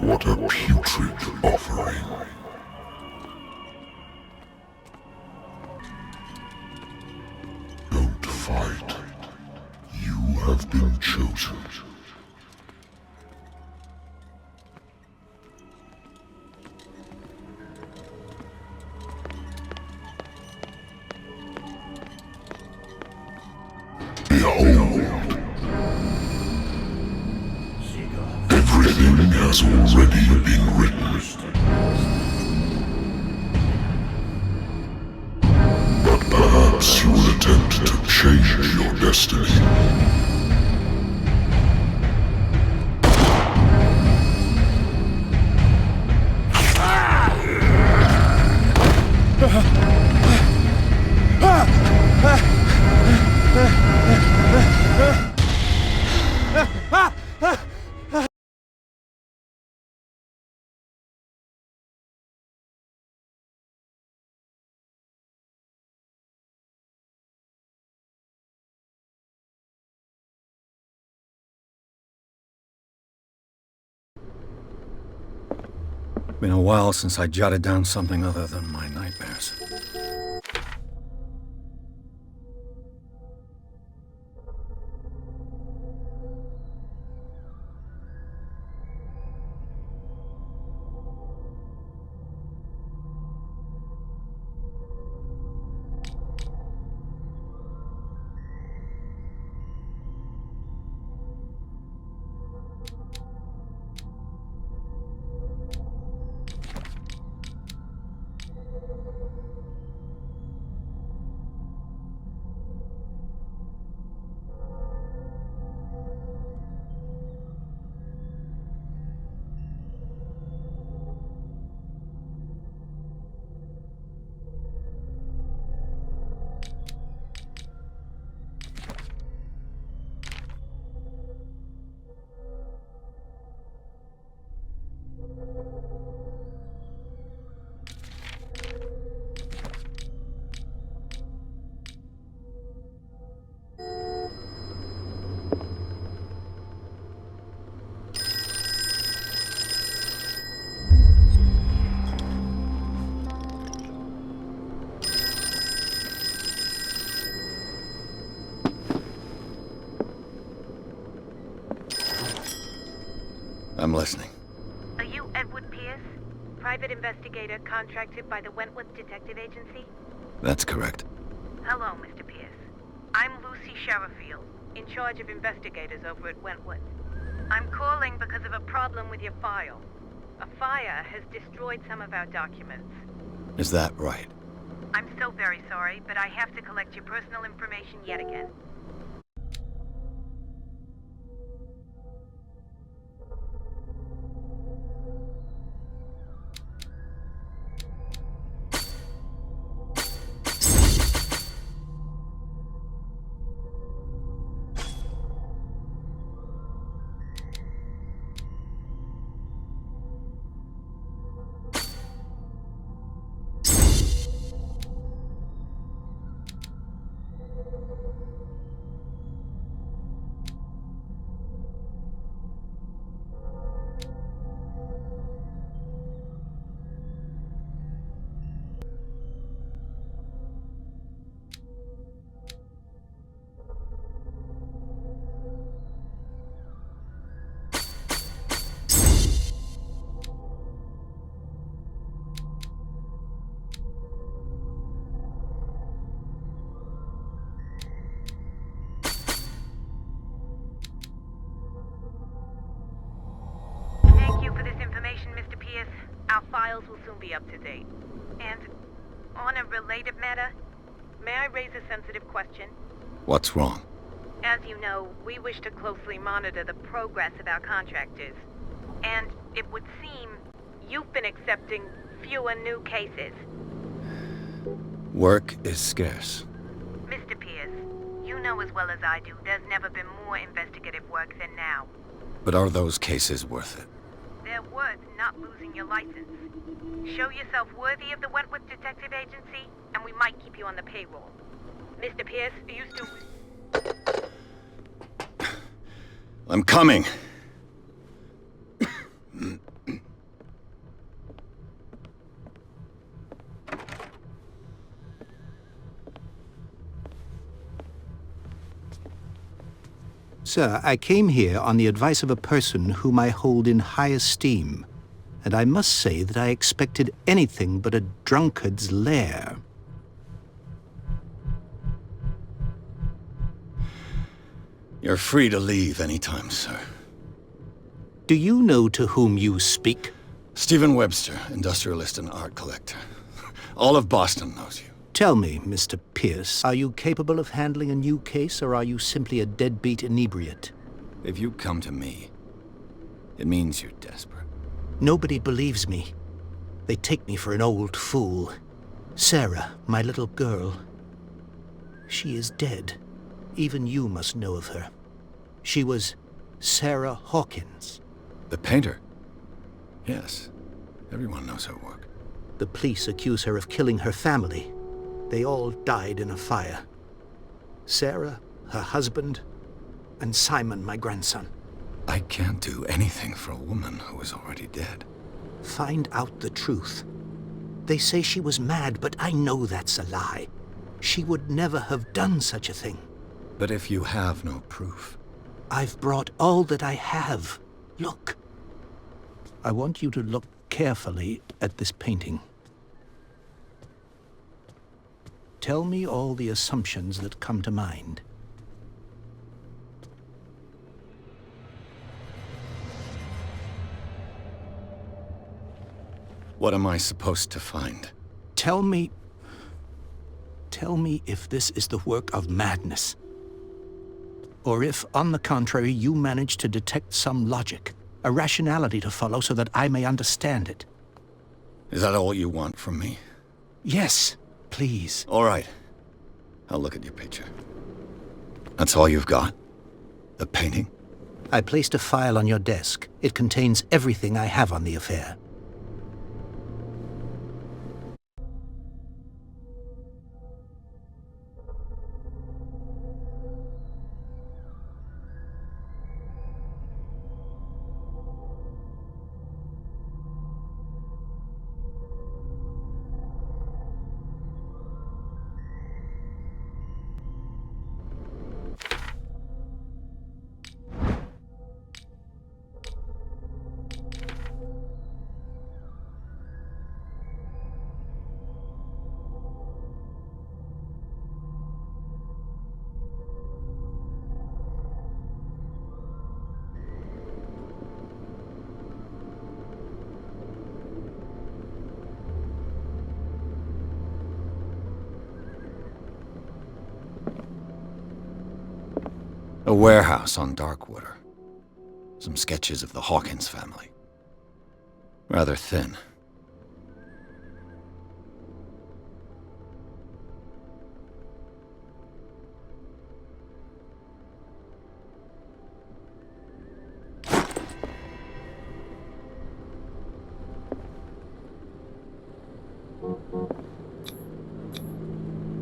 What a putrid offering. Don't fight. You have been chosen. Behold! Everything has already been written. But perhaps you will attempt to change your destiny. Been a while since I jotted down something other than my nightmares. I'm listening. Are you Edward Pierce? Private investigator contracted by the Wentworth Detective Agency? That's correct. Hello, Mr. Pierce. I'm Lucy Sherifield, in charge of investigators over at Wentworth. I'm calling because of a problem with your file. A fire has destroyed some of our documents. Is that right? I'm so very sorry, but I have to collect your personal information yet again. Mr. Pierce, our files will soon be up to date. And on a related matter, may I raise a sensitive question? What's wrong? As you know, we wish to closely monitor the progress of our contractors. And it would seem you've been accepting fewer new cases. Work is scarce. Mr. Pierce, you know as well as I do, there's never been more investigative work than now. But are those cases worth it? They're worth not losing your license. Show yourself worthy of the Wentworth Detective Agency, and we might keep you on the payroll. Mr. Pierce, are you still... I'm coming. Sir, I came here on the advice of a person whom I hold in high esteem, and I must say that I expected anything but a drunkard's lair. You're free to leave anytime, sir. Do you know to whom you speak? Stephen Webster, industrialist and art collector. All of Boston knows you. Tell me, Mr. Pierce, are you capable of handling a new case, or are you simply a deadbeat inebriate? If you come to me, it means you're desperate. Nobody believes me. They take me for an old fool. Sarah, my little girl, she is dead. Even you must know of her. She was Sarah Hawkins. The painter? Yes. Everyone knows her work. The police accuse her of killing her family. They all died in a fire. Sarah, her husband, and Simon, my grandson. I can't do anything for a woman who is already dead. Find out the truth. They say she was mad, but I know that's a lie. She would never have done such a thing. But if you have no proof... I've brought all that I have. Look. I want you to look carefully at this painting. Tell me all the assumptions that come to mind. What am I supposed to find? Tell me if this is the work of madness. Or if, on the contrary, you manage to detect some logic, a rationality to follow so that I may understand it. Is that all you want from me? Yes, please. All right. I'll look at your picture. That's all you've got? The painting? I placed a file on your desk. It contains everything I have on the affair. A warehouse on Darkwater. Some sketches of the Hawkins family. Rather thin.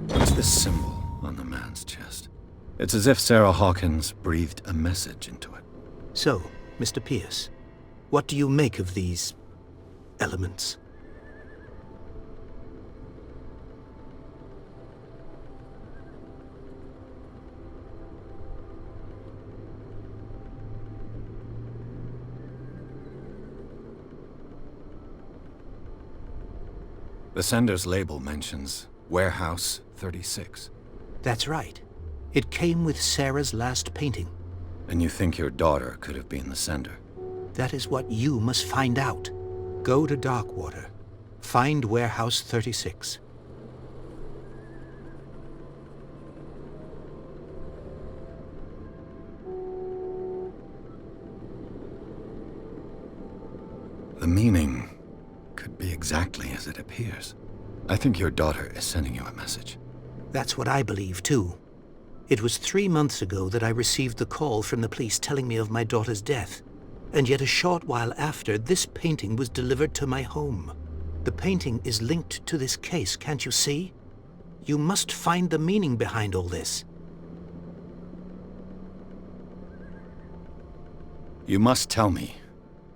What's this symbol on the man's chest? It's as if Sarah Hawkins breathed a message into it. So, Mr. Pierce, what do you make of these elements? The sender's label mentions Warehouse 36. That's right. It came with Sarah's last painting. And you think your daughter could have been the sender? That is what you must find out. Go to Darkwater. Find Warehouse 36. The meaning could be exactly as it appears. I think your daughter is sending you a message. That's what I believe, too. It was 3 months ago that I received the call from the police telling me of my daughter's death. And yet a short while after, this painting was delivered to my home. The painting is linked to this case, can't you see? You must find the meaning behind all this. You must tell me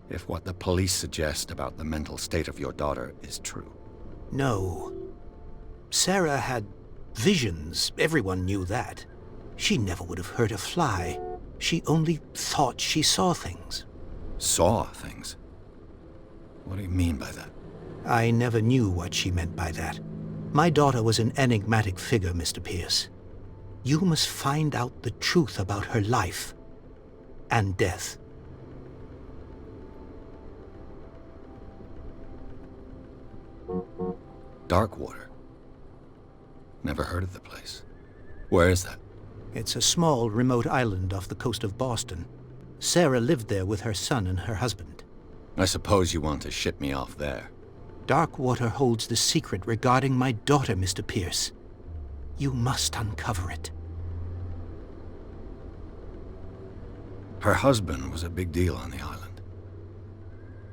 if what the police suggest about the mental state of your daughter is true. No. Sarah had visions. Everyone knew that. She never would have hurt a fly. She only thought she saw things. Saw things? What do you mean by that? I never knew what she meant by that. My daughter was an enigmatic figure, Mr. Pierce. You must find out the truth about her life and death. Darkwater. Never heard of the place. Where is that? It's a small, remote island off the coast of Boston. Sarah lived there with her son and her husband. I suppose you want to ship me off there. Darkwater holds the secret regarding my daughter, Mr. Pierce. You must uncover it. Her husband was a big deal on the island.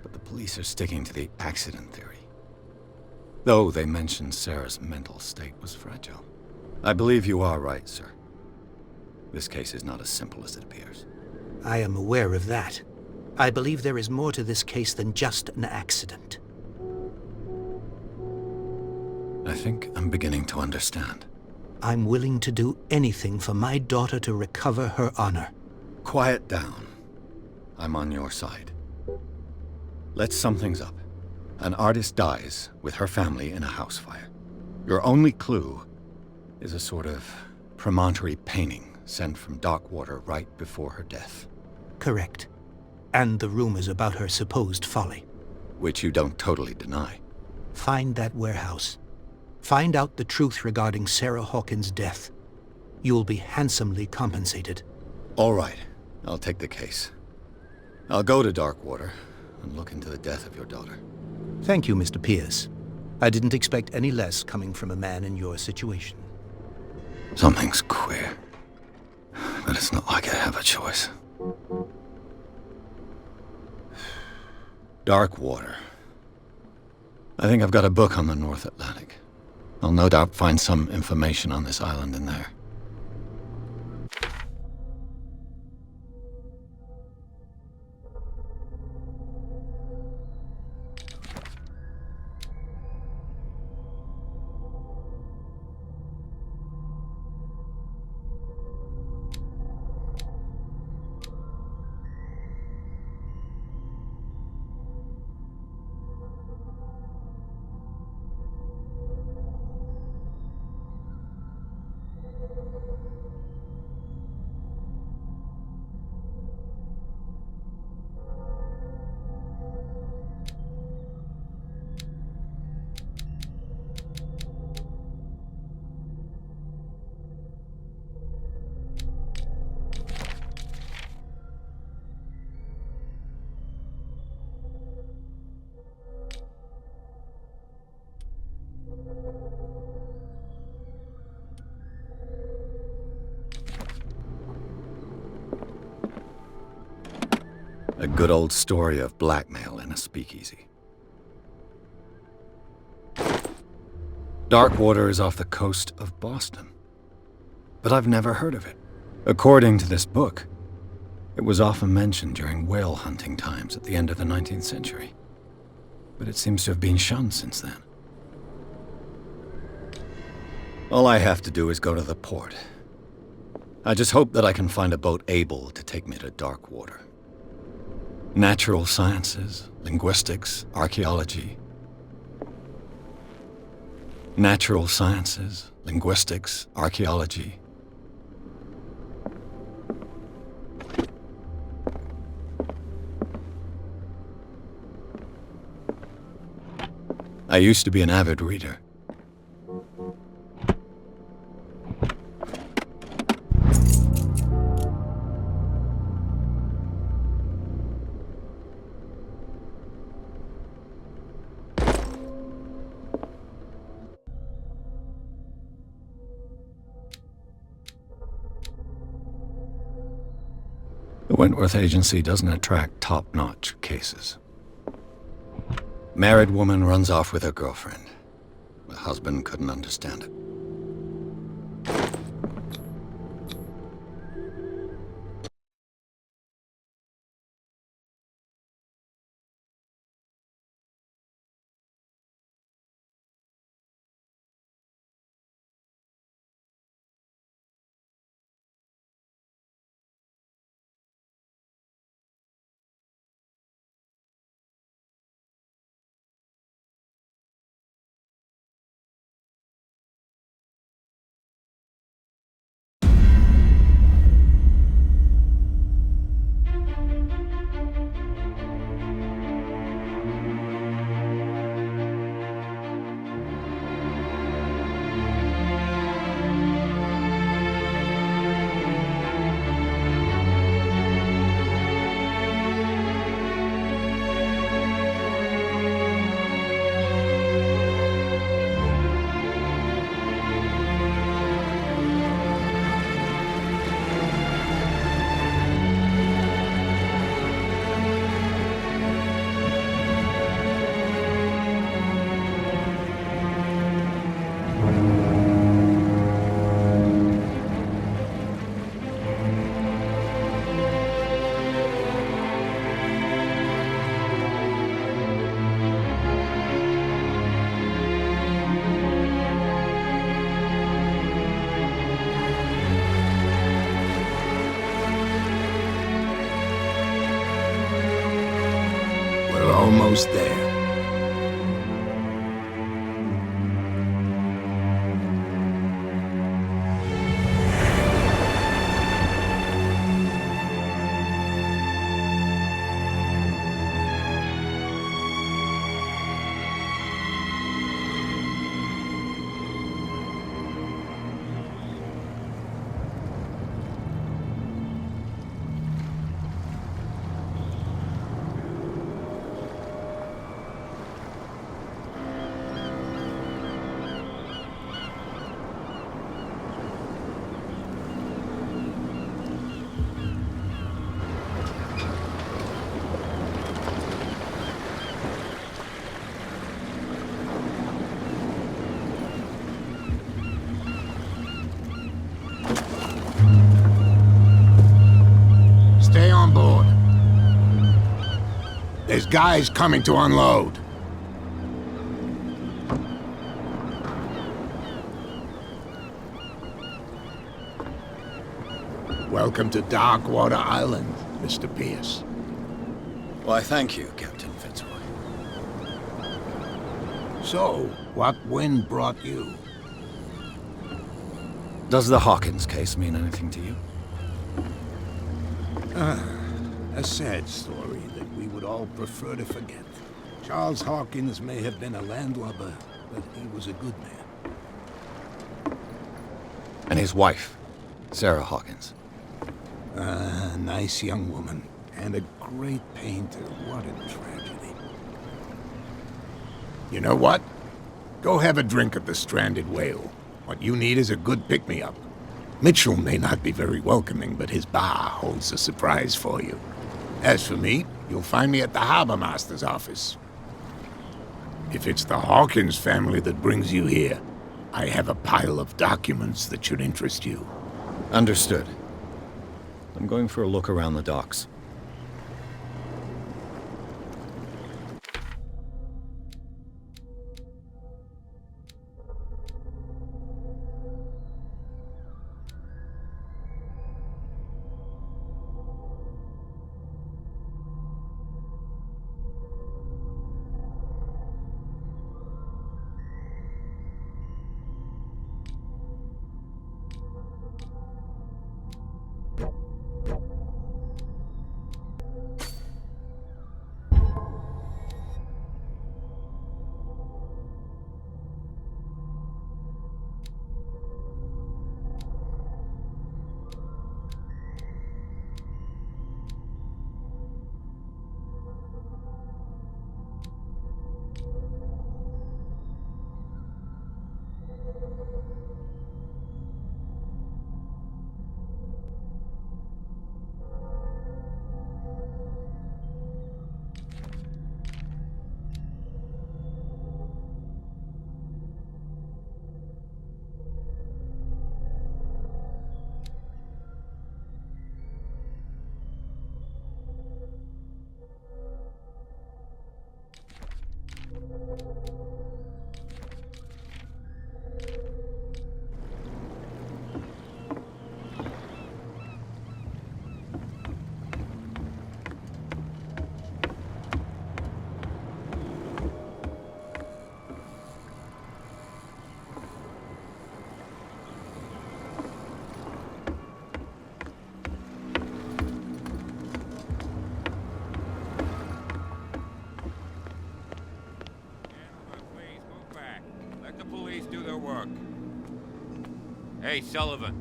But the police are sticking to the accident theory. Though they mentioned Sarah's mental state was fragile. I believe you are right, sir. This case is not as simple as it appears. I am aware of that. I believe there is more to this case than just an accident. I think I'm beginning to understand. I'm willing to do anything for my daughter to recover her honor. Quiet down. I'm on your side. Let's sum things up. An artist dies with her family in a house fire. Your only clue is a sort of promontory painting sent from Darkwater right before her death. Correct. And the rumors about her supposed folly. Which you don't totally deny. Find that warehouse. Find out the truth regarding Sarah Hawkins' death. You'll be handsomely compensated. All right. I'll take the case. I'll go to Darkwater and look into the death of your daughter. Thank you, Mr. Pierce. I didn't expect any less coming from a man in your situation. Something's queer. But it's not like I have a choice. Darkwater. I think I've got a book on the North Atlantic. I'll no doubt find some information on this island in there. A good old story of blackmail in a speakeasy. Darkwater is off the coast of Boston. But I've never heard of it. According to this book, it was often mentioned during whale hunting times at the end of the 19th century. But it seems to have been shunned since then. All I have to do is go to the port. I just hope that I can find a boat able to take me to Darkwater. Natural sciences, linguistics, archaeology. Natural sciences, linguistics, archaeology. I used to be an avid reader. The Wentworth Agency doesn't attract top-notch cases. Married woman runs off with her girlfriend. The husband couldn't understand it. almost there. Stay on board. There's guys coming to unload. Welcome to Darkwater Island, Mr. Pierce. Why, thank you, Captain Fitzroy. So, what wind brought you? Does the Hawkins case mean anything to you? A sad story that we would all prefer to forget. Charles Hawkins may have been a landlubber, but he was a good man. And his wife, Sarah Hawkins. A nice young woman, and a great painter. What a tragedy. You know what? Go have a drink at the Stranded Whale. What you need is a good pick-me-up. Mitchell may not be very welcoming, but his bar holds a surprise for you. As for me, you'll find me at the Harbor Master's office. If it's the Hawkins family that brings you here, I have a pile of documents that should interest you. Understood. I'm going for a look around the docks. Hey, Sullivan.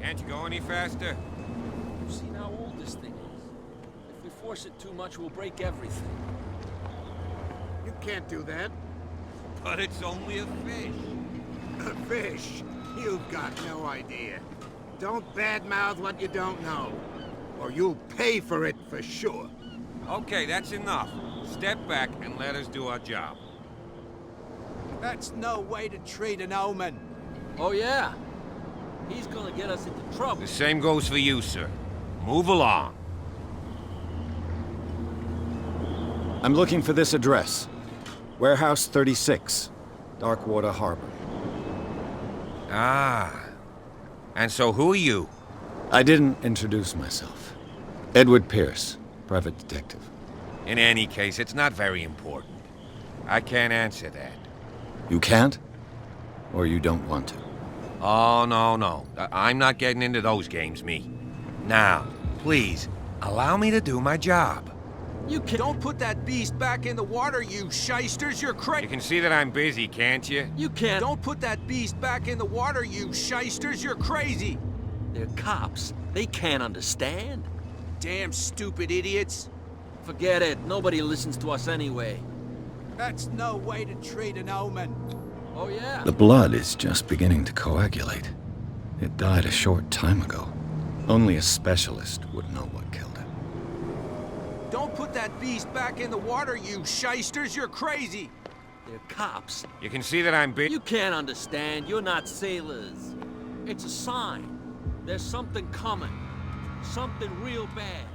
Can't you go any faster? You've seen how old this thing is. If we force it too much, we'll break everything. You can't do that. But it's only a fish. A fish? You've got no idea. Don't badmouth what you don't know, or you'll pay for it for sure. Okay, that's enough. Step back and let us do our job. That's no way to treat an omen. Oh, yeah? He's gonna get us into trouble. The same goes for you, sir. Move along. I'm looking for this address. Warehouse 36, Darkwater Harbor. Ah. And so who are you? I didn't introduce myself. Edward Pierce, private detective. In any case, it's not very important. I can't answer that. You can't? Or you don't want to? Oh, no. I'm not getting into those games, me. Now, please, allow me to do my job. You can Don't put that beast back in the water, you shysters! You're crazy! You can see that I'm busy, can't you? You can't! Don't put that beast back in the water, you shysters! You're crazy! They're cops. They can't understand. Damn stupid idiots! Forget it. Nobody listens to us anyway. That's no way to treat an omen. Oh, yeah? The blood is just beginning to coagulate. It died a short time ago. Only a specialist would know what killed it. Don't put that beast back in the water, you shysters! You're crazy! They're cops. You can see that I'm busy. You can't understand. You're not sailors. It's a sign. There's something coming. Something real bad.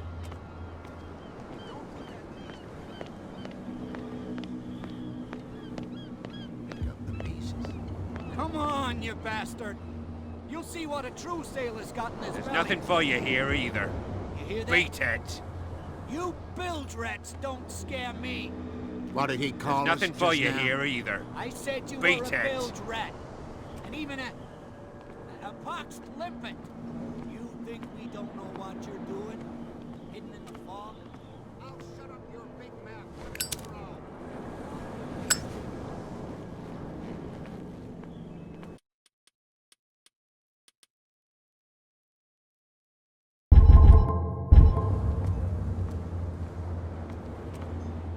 Pick up the pieces. Come on, you bastard! You'll see what a true sailor's got in his There's belly. nothing for you here either. You hear that? Beat it. You bilge rats don't scare me. What did he call us Nothing for just you now? here either. I said you Beat were a it. bilge rat. And even a poxed limpet. You think we don't know what you're doing? Hidden in the fog? I'll shut up your big mouth.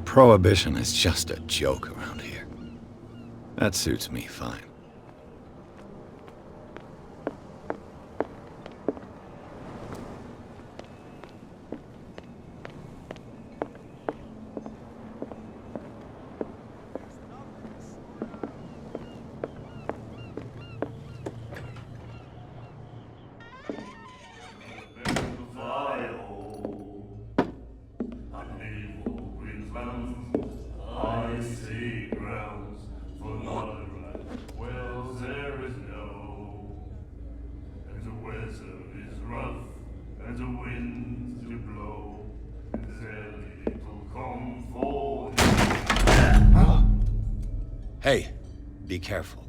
Prohibition is just a joke around here. That suits me fine. Hey, be careful.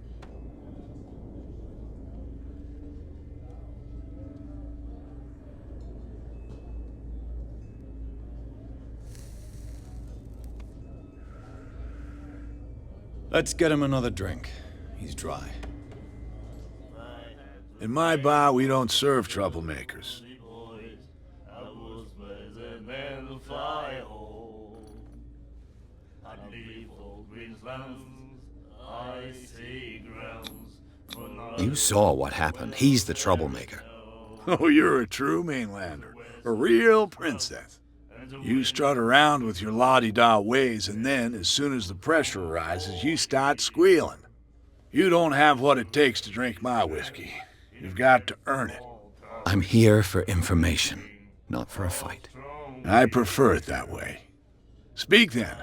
Let's get him another drink. He's dry. In my bar, we don't serve troublemakers. You saw what happened. He's the troublemaker. Oh, you're a true mainlander. A real princess. You strut around with your la-di-da ways, and then, as soon as the pressure arises, you start squealing. You don't have what it takes to drink my whiskey. You've got to earn it. I'm here for information, not for a fight. I prefer it that way. Speak then.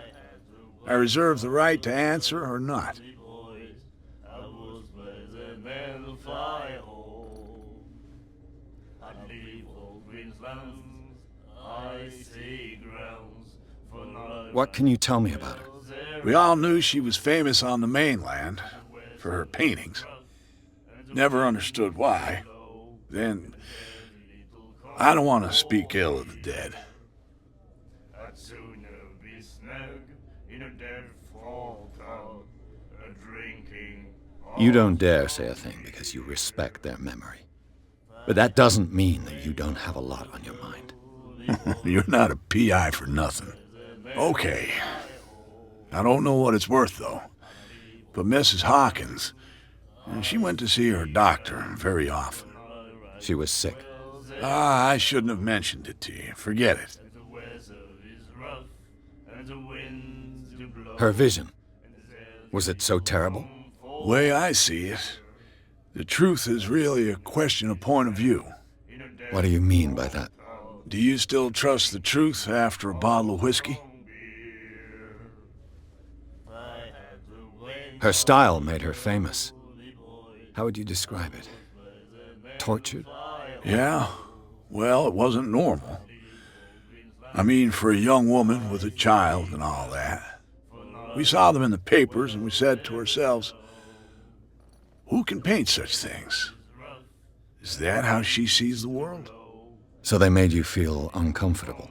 I reserve the right to answer or not. What can you tell me about her? We all knew she was famous on the mainland for her paintings. Never understood why. Then, I don't want to speak ill of the dead. You don't dare say a thing because you respect their memory. But that doesn't mean that you don't have a lot on your mind. You're not a PI for nothing. Okay. I don't know what it's worth, though. But Mrs. Hawkins, she went to see her doctor very often. She was sick. Ah, I shouldn't have mentioned it to you. Forget it. Her vision. Was it so terrible? Way I see it, the truth is really a question of point of view. What do you mean by that? Do you still trust the truth after a bottle of whiskey? Her style made her famous. How would you describe it? Tortured? Yeah. Well, it wasn't normal. I mean, for a young woman with a child and all that. We saw them in the papers and we said to ourselves, who can paint such things? Is that how she sees the world? So they made you feel uncomfortable.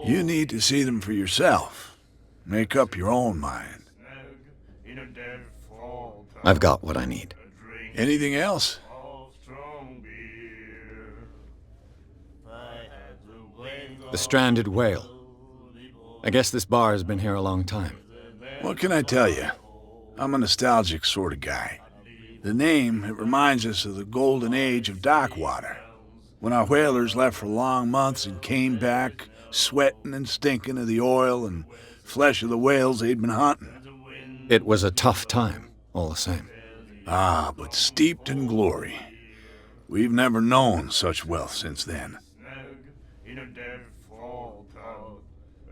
You need to see them for yourself. Make up your own mind. I've got what I need. Anything else? The stranded whale. I guess this bar has been here a long time. What can I tell you? I'm a nostalgic sort of guy. The name, it reminds us of the golden age of Darkwater, when our whalers left for long months and came back sweating and stinking of the oil and flesh of the whales they'd been hunting. It was a tough time, all the same. Ah, but steeped in glory. We've never known such wealth since then.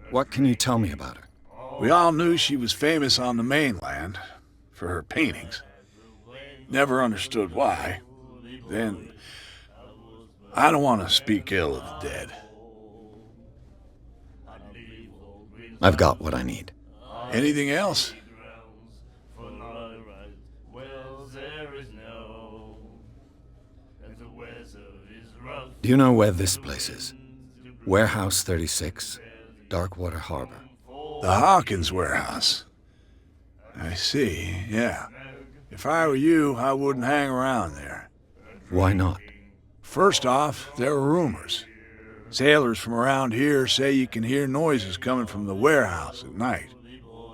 What can you tell me about her? We all knew she was famous on the mainland for her paintings. Never understood why. Then, I don't want to speak ill of the dead. I've got what I need. Anything else? Do you know where this place is? Warehouse 36, Darkwater Harbor. The Hawkins warehouse. I see, yeah. If I were you, I wouldn't hang around there. Why not? First off, there are rumors. Sailors from around here say you can hear noises coming from the warehouse at night.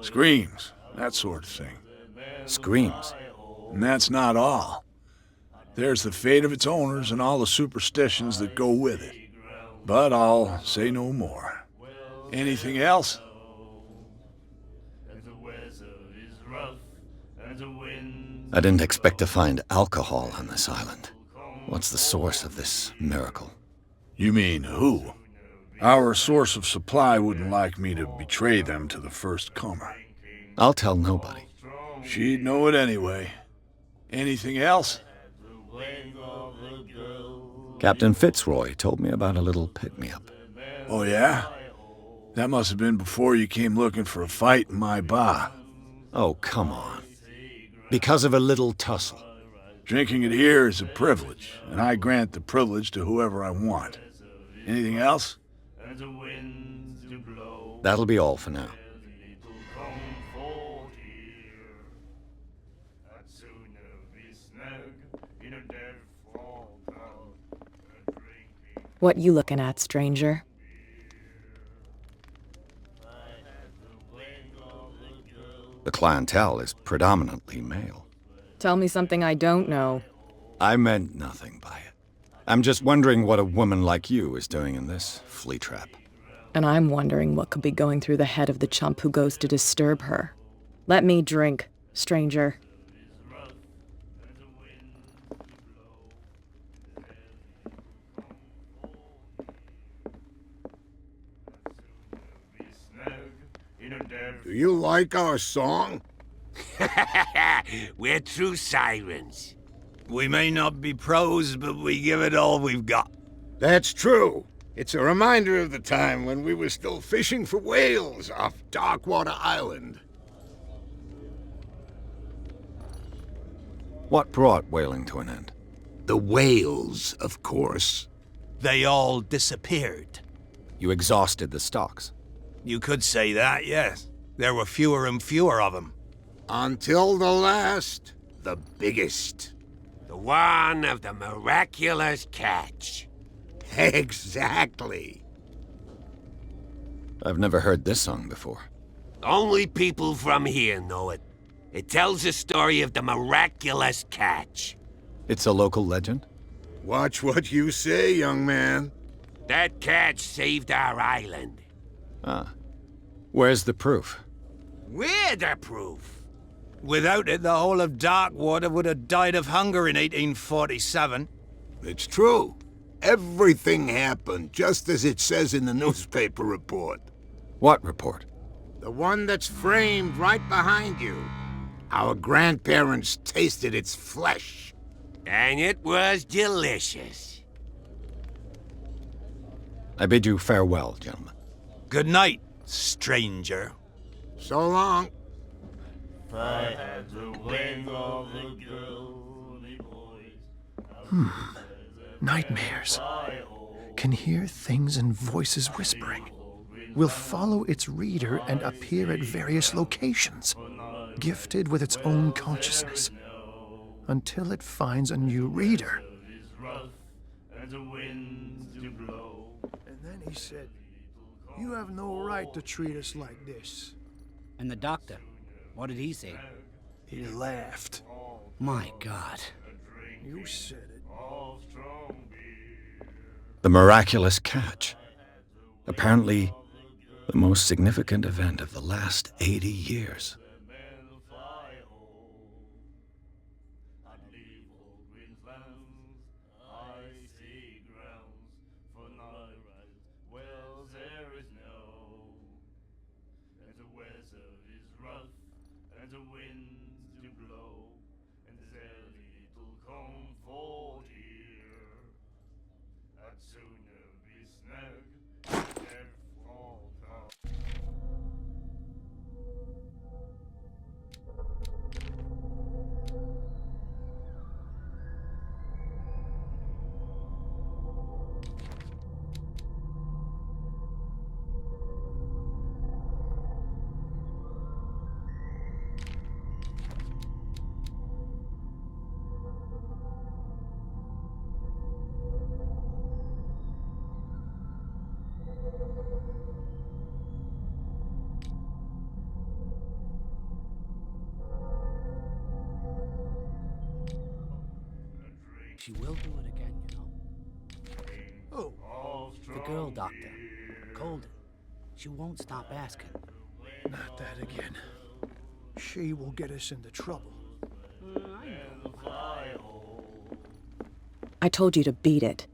Screams, that sort of thing. Screams? And that's not all. There's the fate of its owners and all the superstitions that go with it. But I'll say no more. Anything else? I didn't expect to find alcohol on this island. What's the source of this miracle? You mean who? Our source of supply wouldn't like me to betray them to the first comer. I'll tell nobody. She'd know it anyway. Anything else? Captain Fitzroy told me about a little pick-me-up. Oh, yeah? That must have been before you came looking for a fight in my bar. Oh, come on. Because of a little tussle. Drinking it here is a privilege, and I grant the privilege to whoever I want. Anything else? That'll be all for now. What you looking at, stranger? The clientele is predominantly male. Tell me something I don't know. I meant nothing by it. I'm just wondering what a woman like you is doing in this flea trap. And I'm wondering what could be going through the head of the chump who goes to disturb her. Let me drink, stranger. Do you like our song? We're true sirens. We may not be pros, but we give it all we've got. That's true. It's a reminder of the time when we were still fishing for whales off Darkwater Island. What brought whaling to an end? The whales, of course. They all disappeared. You exhausted the stocks. You could say that, yes. There were fewer and fewer of them. Until the last, the biggest. The one of the miraculous catch. Exactly. I've never heard this song before. Only people from here know it. It tells the story of the miraculous catch. It's a local legend? Watch what you say, young man. That catch saved our island. Ah. Where's the proof? We're the proof. Without it, the whole of Darkwater would have died of hunger in 1847. It's true. Everything happened just as it says in the newspaper report. What report? The one that's framed right behind you. Our grandparents tasted its flesh. And it was delicious. I bid you farewell, gentlemen. Good night, stranger. So long. If I had the wings of the girly boys. Nightmares. Can hear things and voices whispering. Will follow its reader and appear at various locations, gifted with its own consciousness, until it finds a new reader. And then he said, "You have no right to treat us like this." And the doctor, what did he say? He laughed. My God. You said it. The miraculous catch. Apparently, the most significant event of the last 80 years. She will do it again, you know. Oh, The girl doctor. Golden. She won't stop asking. not that again. She will get us into trouble. I told you to beat it.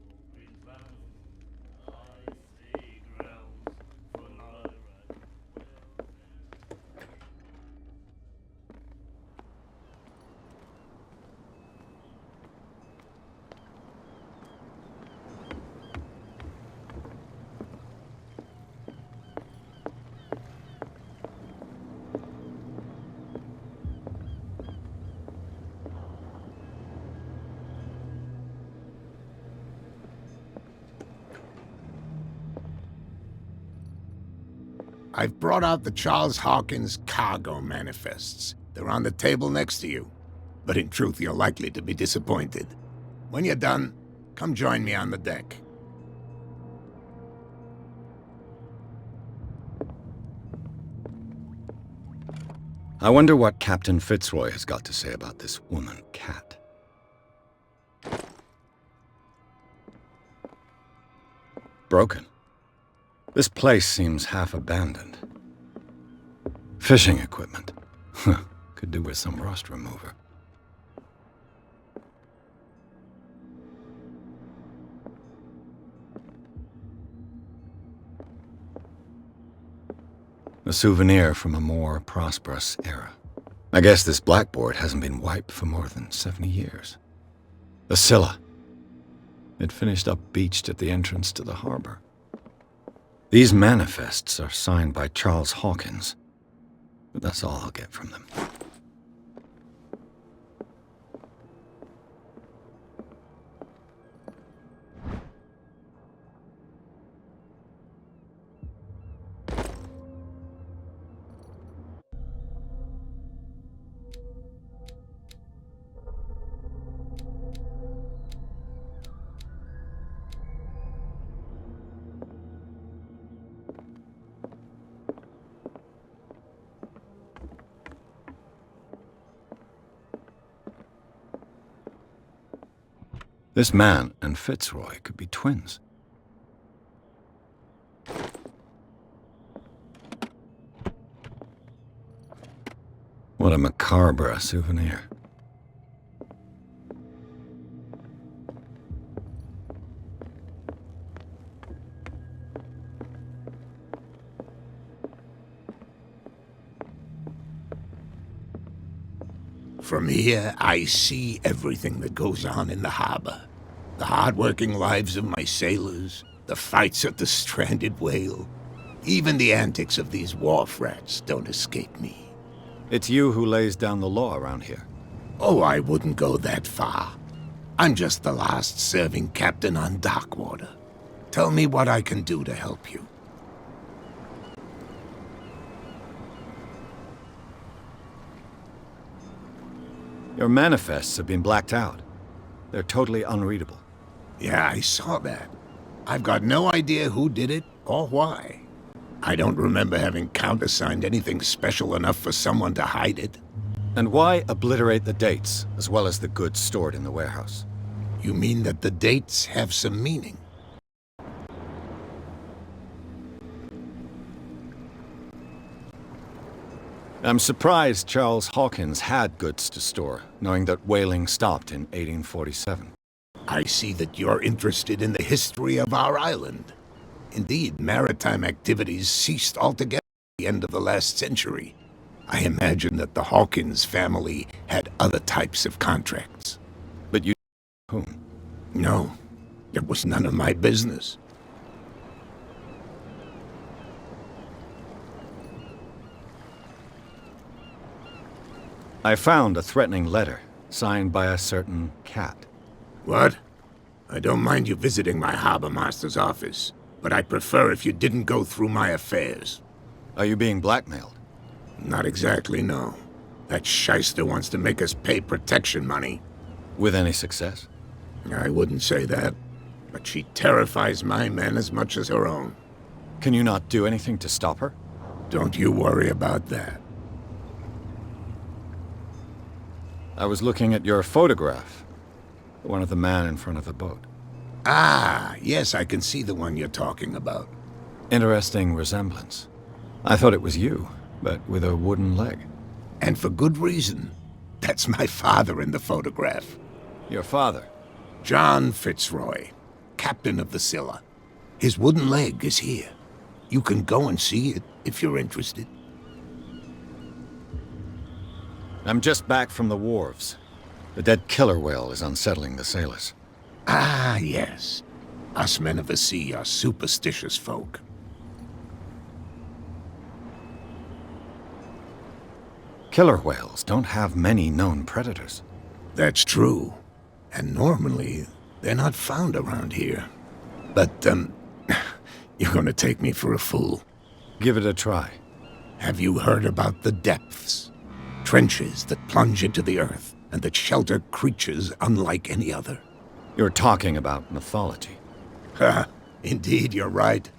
I've brought out the Charles Hawkins cargo manifests. They're on the table next to you. But in truth, you're likely to be disappointed. When you're done, come join me on the deck. I wonder what Captain Fitzroy has got to say about this woman cat. Broken. This place seems half abandoned. Fishing equipment. Could do with some rust remover. A souvenir from a more prosperous era. I guess this blackboard hasn't been wiped for more than 70 years. The Scylla. It finished up beached at the entrance to the harbor. These manifests are signed by Charles Hawkins, but that's all I'll get from them. This man and Fitzroy could be twins. What a macabre souvenir. From here, I see everything that goes on in the harbor. The hard-working lives of my sailors, the fights at the stranded whale, Even the antics of these wharf rats don't escape me. It's you who lays down the law around here. Oh, I wouldn't go that far. I'm just the last serving captain on Darkwater. Tell me what I can do to help you. Your manifests have been blacked out. They're totally unreadable. Yeah, I saw that. I've got no idea who did it or why. I don't remember having countersigned anything special enough for someone to hide it. And why obliterate the dates, as well as the goods stored in the warehouse? You mean that the dates have some meaning? I'm surprised Charles Hawkins had goods to store, knowing that whaling stopped in 1847. I see that you're interested in the history of our island. Indeed, maritime activities ceased altogether at the end of the last century. I imagine that the Hawkins family had other types of contracts. But you... whom? No, it was none of my business. I found a threatening letter, signed by a certain cat. What? I don't mind you visiting my harbor master's office, but I'd prefer if you didn't go through my affairs. Are you being blackmailed? Not exactly, no. That shyster wants to make us pay protection money. With any success? I wouldn't say that, but she terrifies my men as much as her own. Can you not do anything to stop her? Don't you worry about that. I was looking at your photograph. The one of the man in front of the boat. Ah, yes, I can see the one you're talking about. Interesting resemblance. I thought it was you, but with a wooden leg. And for good reason. That's my father in the photograph. Your father? John Fitzroy, captain of the Scylla. His wooden leg is here. You can go and see it if you're interested. I'm just back from the wharves. The dead killer whale is unsettling the sailors. Ah, yes. Us men of the sea are superstitious folk. Killer whales don't have many known predators. That's true. And normally, they're not found around here. But, you're gonna take me for a fool. Give it a try. Have you heard about the depths? Trenches that plunge into the earth and that shelter creatures unlike any other. You're talking about mythology. Ha! Indeed, you're right.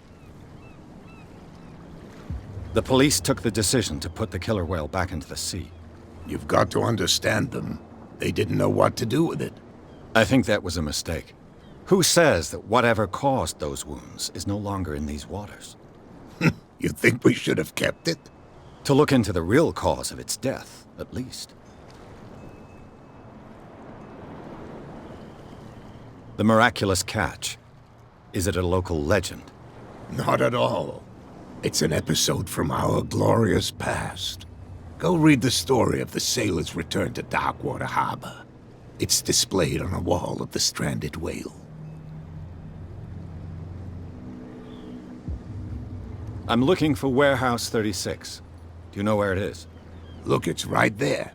The police took the decision to put the killer whale back into the sea. You've got to understand them. They didn't know what to do with it. I think that was a mistake. Who says that whatever caused those wounds is no longer in these waters? You think we should have kept it? To look into the real cause of its death, at least. The miraculous catch. Is it a local legend? Not at all. It's an episode from our glorious past. Go read the story of the sailor's return to Darkwater Harbor. It's displayed on a wall of the stranded whale. I'm looking for Warehouse 36. Do you know where it is? Look, it's right there.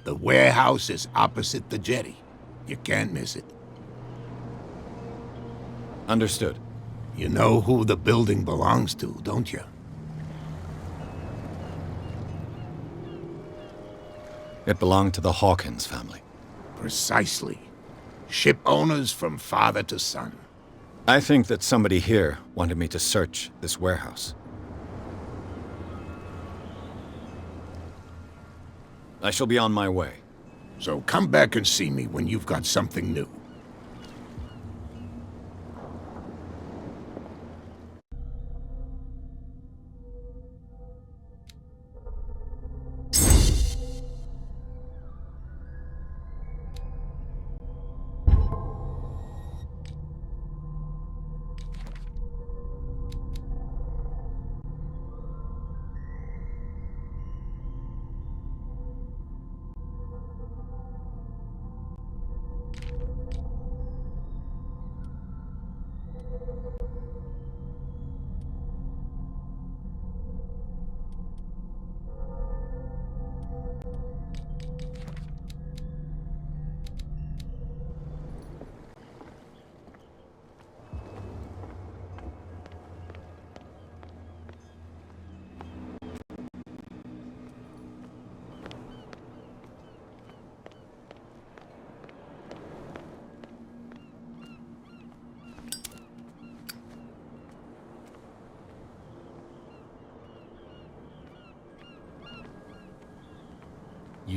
The warehouse is opposite the jetty. You can't miss it. Understood. You know who the building belongs to, don't you? It belonged to the Hawkins family. Precisely. Ship owners from father to son. I think that somebody here wanted me to search this warehouse. I shall be on my way. So come back and see me when you've got something new.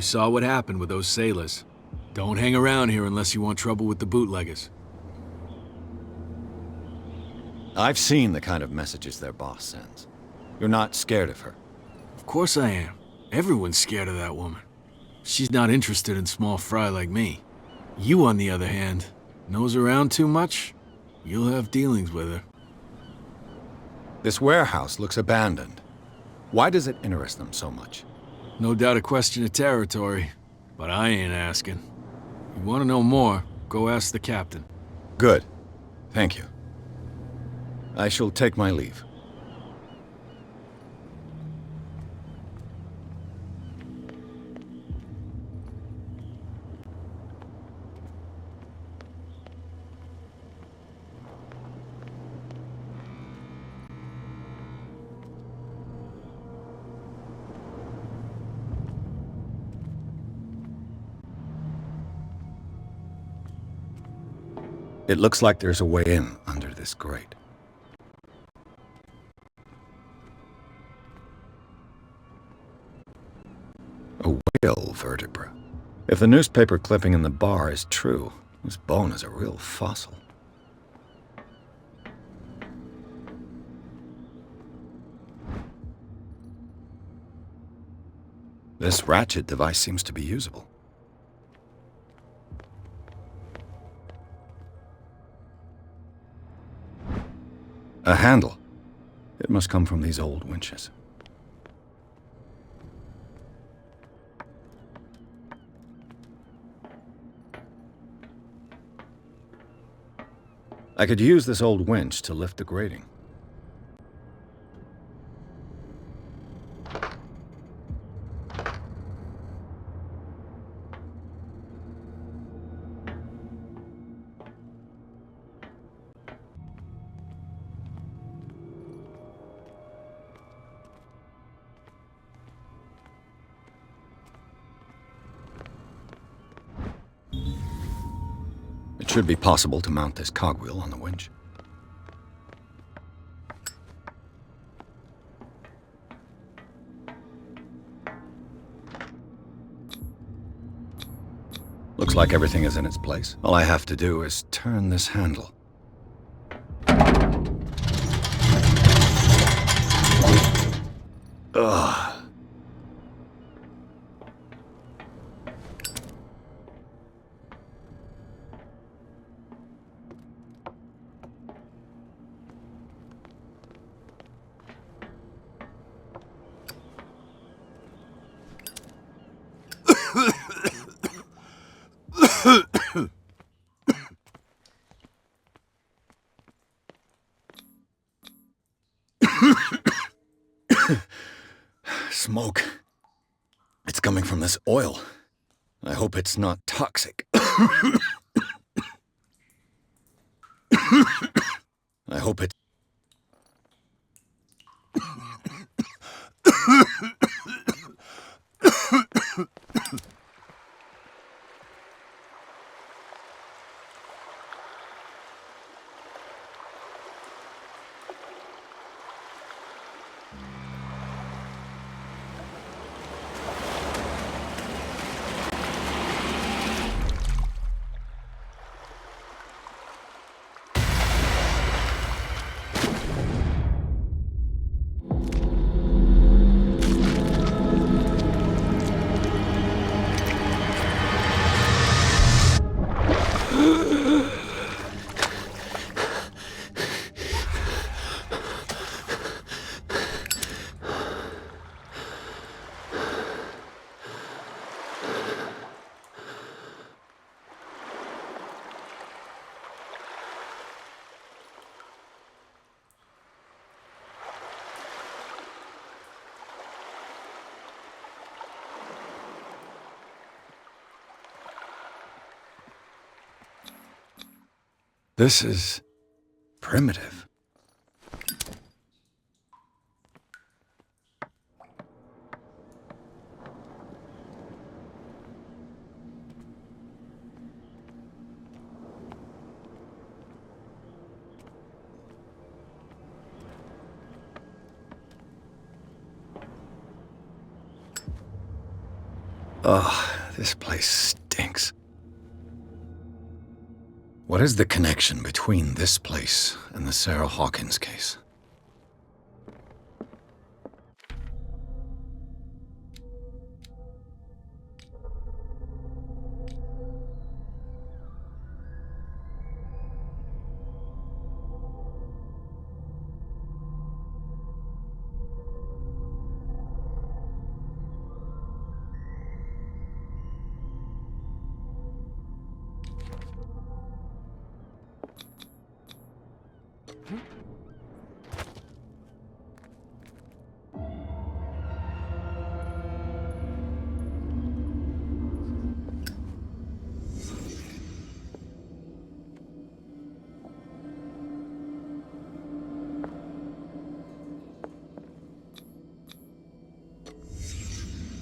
You saw what happened with those sailors. Don't hang around here unless you want trouble with the bootleggers. I've seen the kind of messages their boss sends. You're not scared of her? Of course I am. Everyone's scared of that woman. She's not interested in small fry like me. You, on the other hand, nose around too much, you'll have dealings with her. This warehouse looks abandoned. Why does it interest them so much? No doubt a question of territory, but I ain't asking. You want to know more, go ask the captain. Good. Thank you. I shall take my leave. It looks like there's a way in under this grate. A whale vertebra. If the newspaper clipping in the bar is true, this bone is a real fossil. This ratchet device seems to be usable. A handle. It must come from these old winches. I could use this old winch to lift the grating. It should be possible to mount this cogwheel on the winch. Looks like everything is in its place. All I have to do is turn this handle. Ugh. Smoke. It's coming from this oil. I hope it's not toxic. I hope it... This is primitive. Ugh, this place stinks. What is the connection between this place and the Sarah Hawkins case?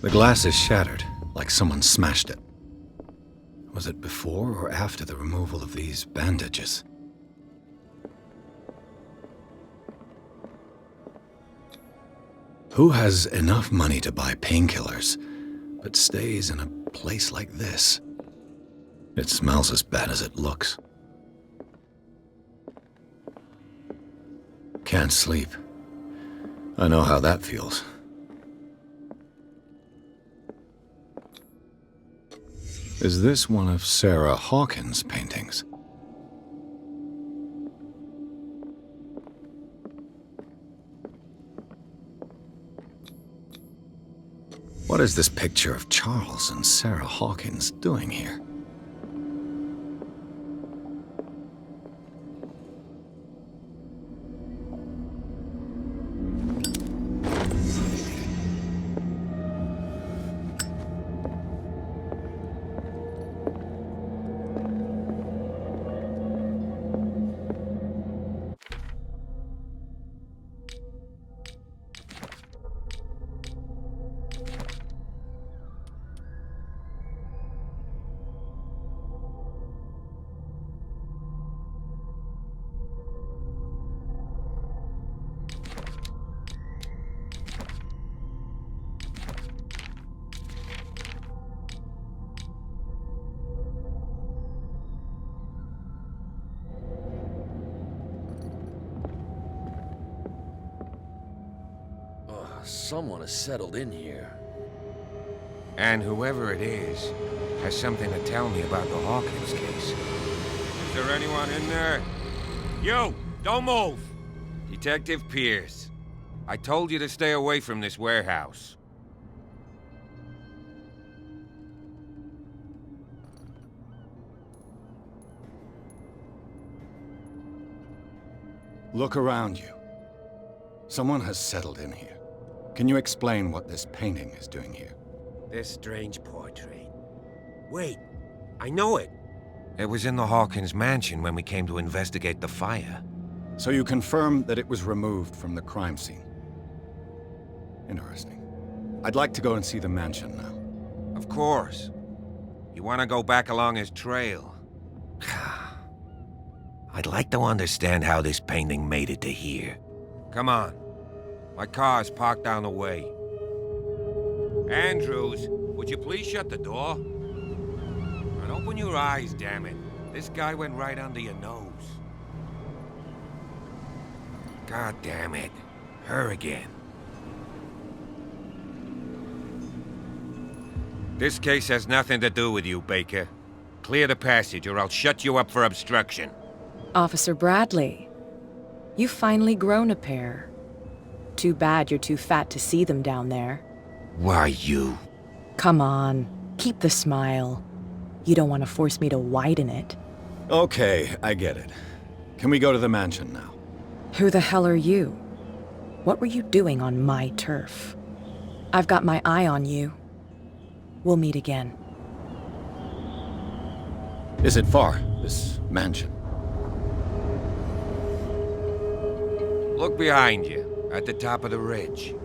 The glass is shattered, like someone smashed it. Was it before or after the removal of these bandages? Who has enough money to buy painkillers, but stays in a place like this? It smells as bad as it looks. Can't sleep. I know how that feels. Is this one of Sarah Hawkins' paintings? What is this picture of Charles and Sarah Hawkins doing here? Someone has settled in here. And whoever it is has something to tell me about the Hawkins case. Is there anyone in there? You! Don't move! Detective Pierce. I told you to stay away from this warehouse. Look around you. Someone has settled in here. Can you explain what this painting is doing here? This strange portrait. Wait, I know it. It was in the Hawkins mansion when we came to investigate the fire. So you confirm that it was removed from the crime scene? Interesting. I'd like to go and see the mansion now. Of course. You want to go back along his trail? I'd like to understand how this painting made it to here. Come on. My car's parked down the way. Andrews, would you please shut the door? And open your eyes, damn it. This guy went right under your nose. God damn it. Her again. This case has nothing to do with you, Baker. Clear the passage or I'll shut you up for obstruction. Officer Bradley, you've finally grown a pair. Too bad you're too fat to see them down there. Why, you? Come on, keep the smile. You don't want to force me to widen it. Okay, I get it. Can we go to the mansion now? Who the hell are you? What were you doing on my turf? I've got my eye on you. We'll meet again. Is it far, this mansion? Look behind you. At the top of the ridge.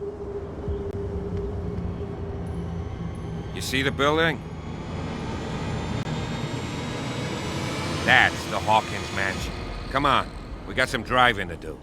You see the building? That's the Hawkins mansion. Come on, we got some driving to do.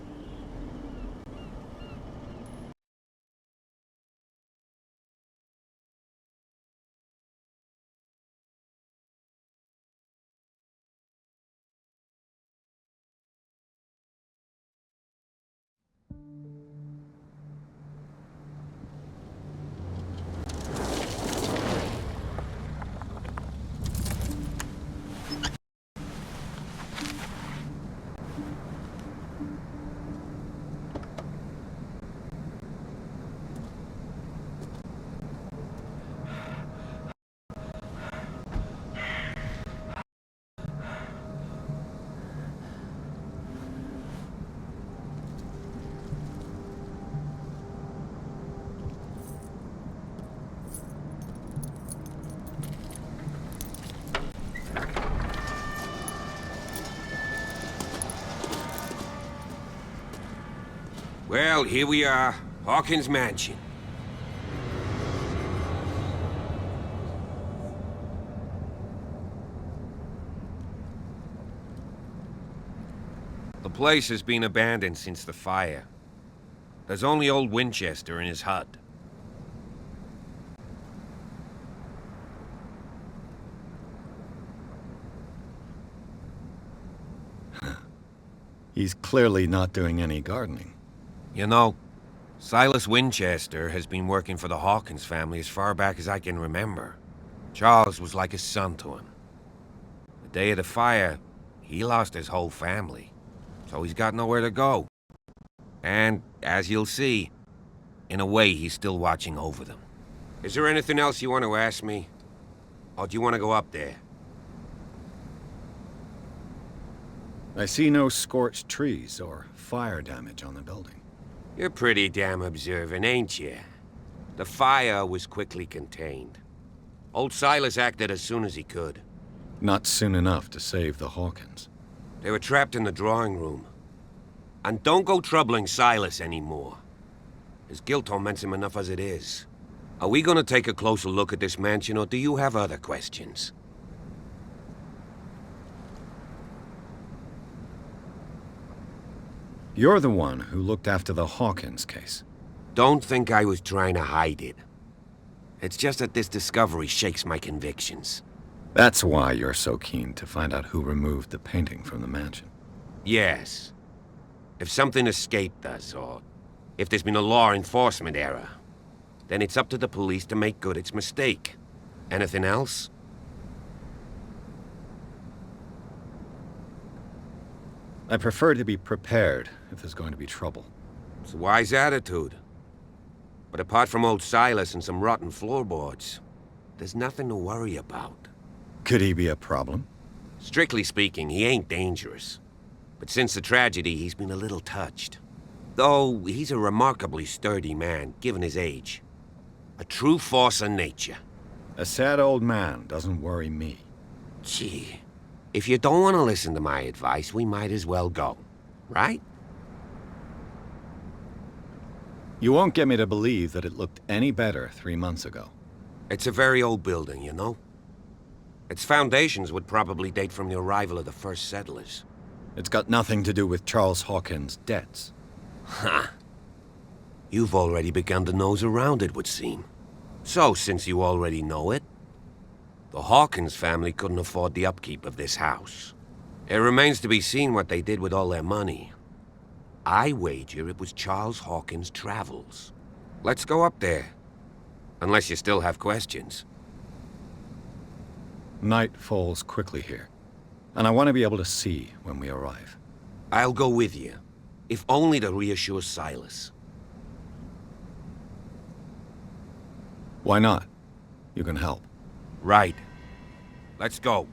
Well, here we are. Hawkins Mansion. The place has been abandoned since the fire. There's only old Winchester in his hut. He's clearly not doing any gardening. You know, Silas Winchester has been working for the Hawkins family as far back as I can remember. Charles was like a son to him. The day of the fire, he lost his whole family, so he's got nowhere to go. And, as you'll see, in a way he's still watching over them. Is there anything else you want to ask me? Or do you want to go up there? I see no scorched trees or fire damage on the building. You're pretty damn observant, ain't you? The fire was quickly contained. Old Silas acted as soon as he could. Not soon enough to save the Hawkins. They were trapped in the drawing room. And don't go troubling Silas anymore. His guilt torments him enough as it is. Are we gonna take a closer look at this mansion, or do you have other questions? You're the one who looked after the Hawkins case. Don't think I was trying to hide it. It's just that this discovery shakes my convictions. That's why you're so keen to find out who removed the painting from the mansion. Yes. If something escaped us, or if there's been a law enforcement error, then it's up to the police to make good its mistake. Anything else? I prefer to be prepared if there's going to be trouble. It's a wise attitude. But apart from old Silas and some rotten floorboards, there's nothing to worry about. Could he be a problem? Strictly speaking, he ain't dangerous. But since the tragedy, he's been a little touched. Though, he's a remarkably sturdy man, given his age. A true force of nature. A sad old man doesn't worry me. Gee, if you don't want to listen to my advice, we might as well go. Right? You won't get me to believe that it looked any better 3 months ago. It's a very old building, you know? Its foundations would probably date from the arrival of the first settlers. It's got nothing to do with Charles Hawkins' debts. Huh. You've already begun to nose around, it would seem. So, since you already know it, the Hawkins family couldn't afford the upkeep of this house. It remains to be seen what they did with all their money. I wager it was Charles Hawkins' travels. Let's go up there. Unless you still have questions. Night falls quickly here, and I want to be able to see when we arrive. I'll go with you, if only to reassure Silas. Why not? You can help. Right. Let's go.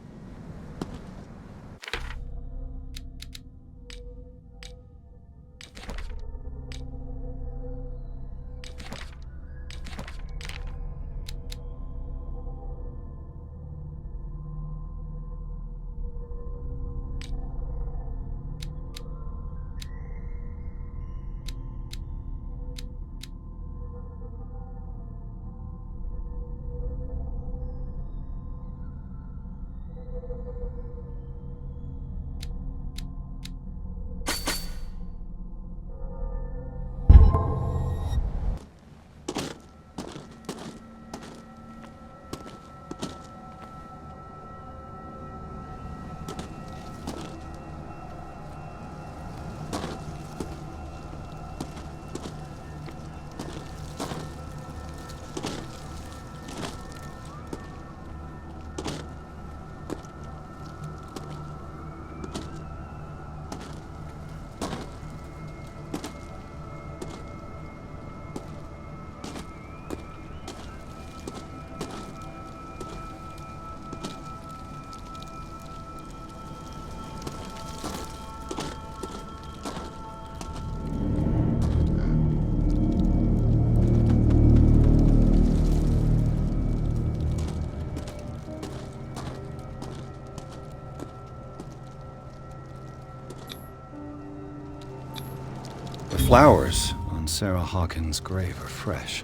flowers on Sarah Hawkins' grave are fresh.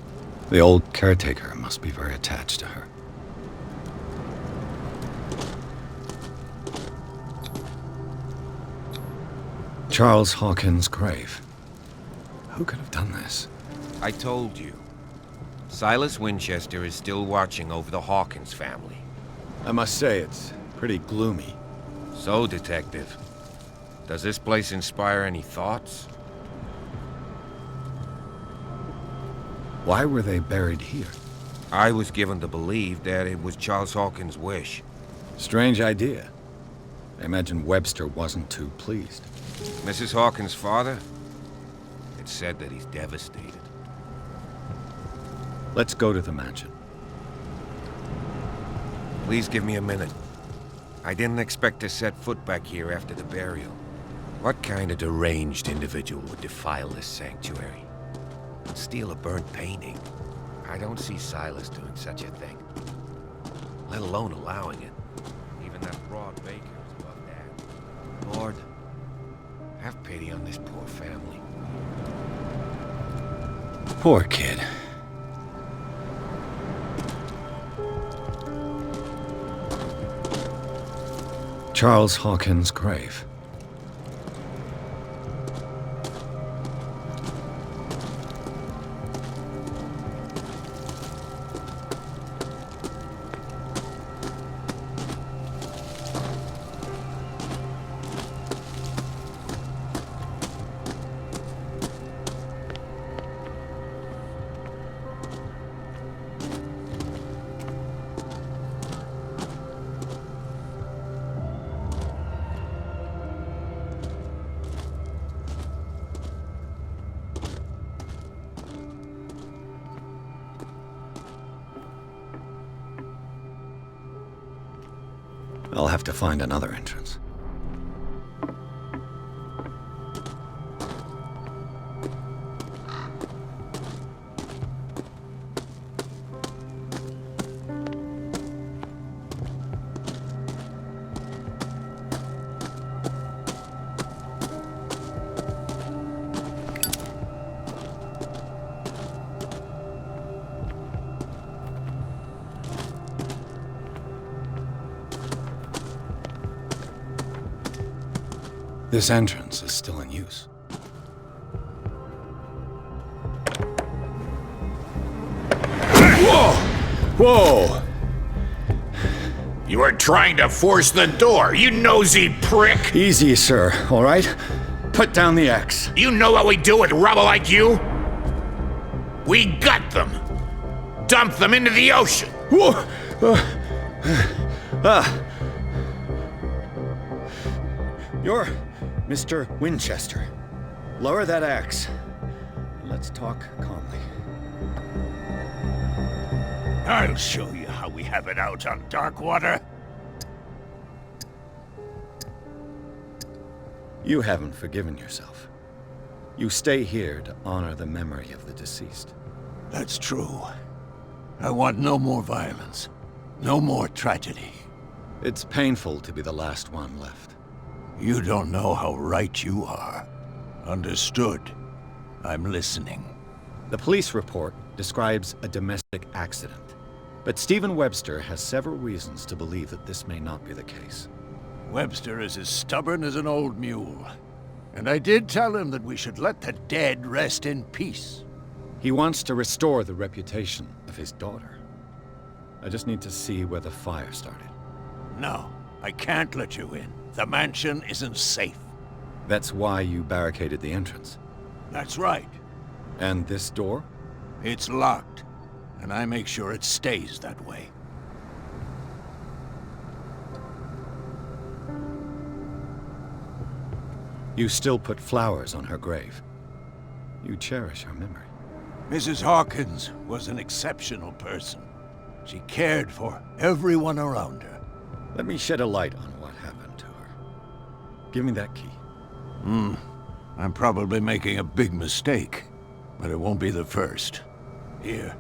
The old caretaker must be very attached to her. Charles Hawkins' grave. Who could have done this? I told you. Silas Winchester is still watching over the Hawkins family. I must say, it's pretty gloomy. So, Detective, does this place inspire any thoughts? Why were they buried here? I was given to believe that it was Charles Hawkins' wish. Strange idea. I imagine Webster wasn't too pleased. Mrs. Hawkins' father? It's said that he's devastated. Let's go to the mansion. Please give me a minute. I didn't expect to set foot back here after the burial. What kind of deranged individual would defile this sanctuary? Steal a burnt painting? I don't see Silas doing such a thing. Let alone allowing it. Even that broad baker is above that. Lord, have pity on this poor family. Poor kid. Charles Hawkins' grave. I'll have to find another entrance. This entrance is still in use. Whoa! Whoa! You were trying to force the door, you nosy prick! Easy, sir, all right? Put down the axe. You know what we do with rubble like you? We gut them. Dump them into the ocean. Whoa! You're Mr. Winchester. Lower that axe. Let's talk calmly. I'll show you how we have it out on Darkwater. You haven't forgiven yourself. You stay here to honor the memory of the deceased. That's true. I want no more violence. No more tragedy. It's painful to be the last one left. You don't know how right you are. Understood. I'm listening. The police report describes a domestic accident, but Stephen Webster has several reasons to believe that this may not be the case. Webster is as stubborn as an old mule. And I did tell him that we should let the dead rest in peace. He wants to restore the reputation of his daughter. I just need to see where the fire started. No, I can't let you in. The mansion isn't safe. That's why you barricaded the entrance. That's right. And this door? It's locked, and I make sure it stays that way. You still put flowers on her grave. You cherish her memory. Mrs. Hawkins was an exceptional person. She cared for everyone around her. Let me shed a light on what happened to her. Give me that key. I'm probably making a big mistake, but it won't be the first. Here,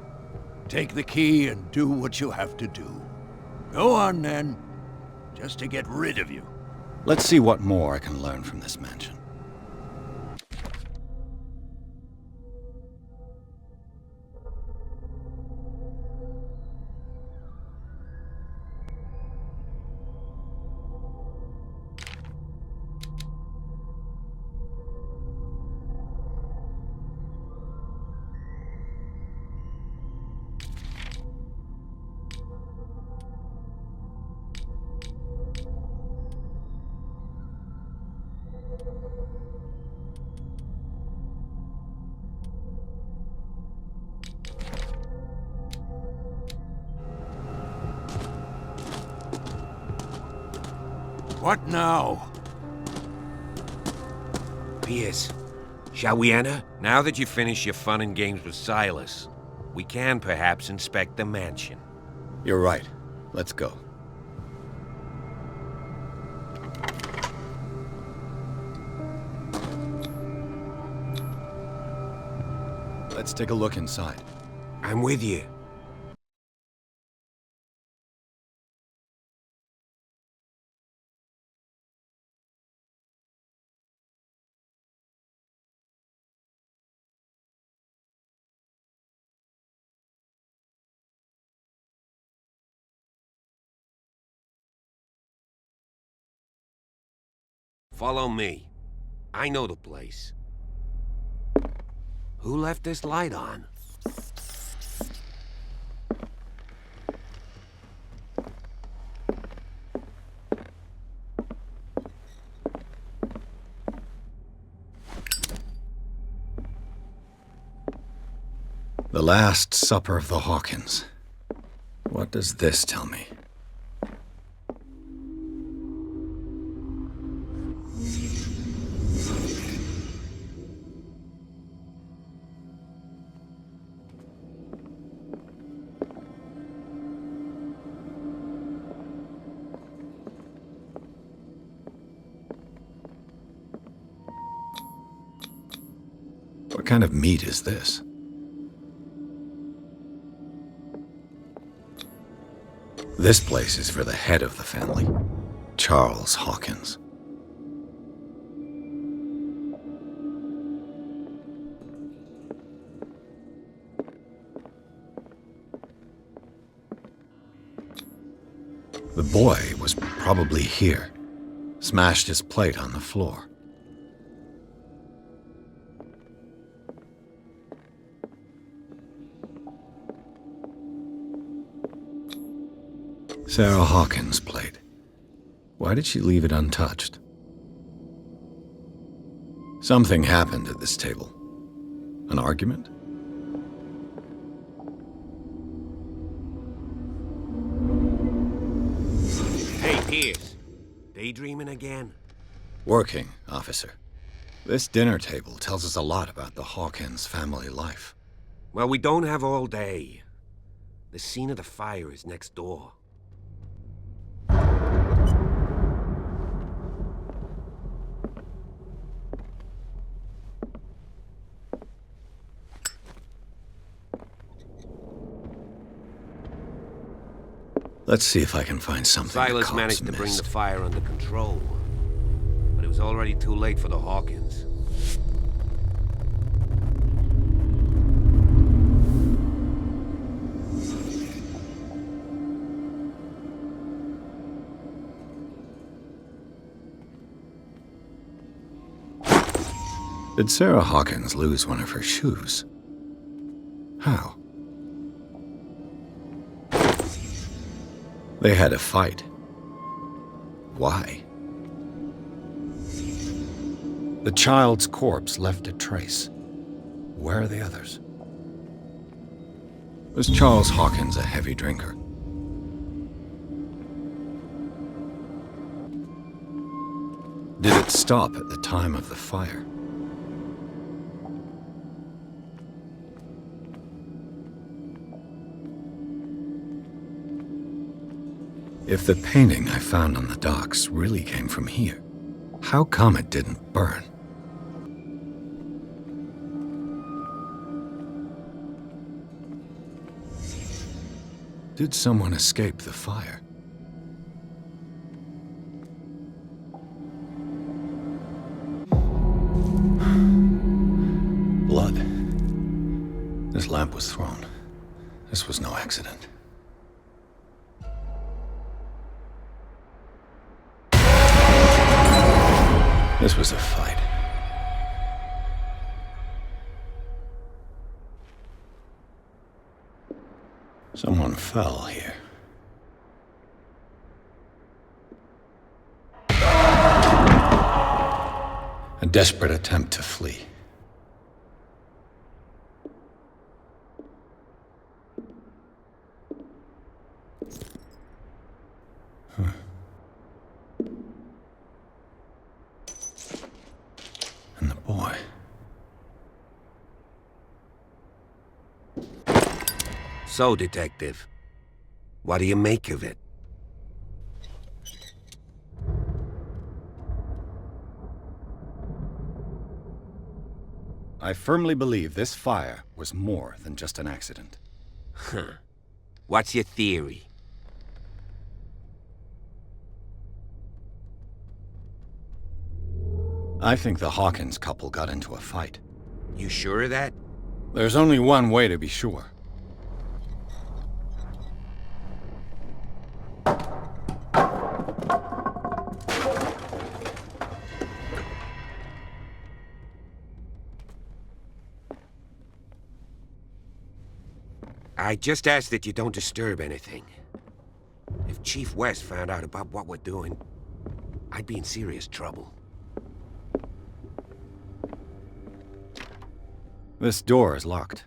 take the key and do what you have to do. Go on, then. Just to get rid of you. Let's see what more I can learn from this mansion. What now? Pierce, shall we enter? Now that you've finished your fun and games with Silas, we can perhaps inspect the mansion. You're right. Let's go. Let's take a look inside. I'm with you. Follow me. I know the place. Who left this light on? The Last Supper of the Hawkins. What does this tell me? What kind of meat is this? This place is for the head of the family, Charles Hawkins. The boy was probably here, smashed his plate on the floor. Sarah Hawkins' plate. Why did she leave it untouched? Something happened at this table. An argument? Hey, Pierce. Daydreaming again? Working, officer. This dinner table tells us a lot about the Hawkins family life. Well, we don't have all day. The scene of the fire is next door. Let's see if I can find something. Silas managed to bring the fire under control, but it was already too late for the Hawkins. Did Sarah Hawkins lose one of her shoes? How? They had a fight. Why? The child's corpse left a trace. Where are the others? Was Charles Hawkins a heavy drinker? Did it stop at the time of the fire? If the painting I found on the docks really came from here, how come it didn't burn? Did someone escape the fire? Blood. This lamp was thrown. This was no accident. This was a fight. Someone fell here. A desperate attempt to flee. And the boy. So, Detective, what do you make of it? I firmly believe this fire was more than just an accident. Huh. What's your theory? I think the Hawkins couple got into a fight. You sure of that? There's only one way to be sure. I just ask that you don't disturb anything. If Chief West found out about what we're doing, I'd be in serious trouble. This door is locked.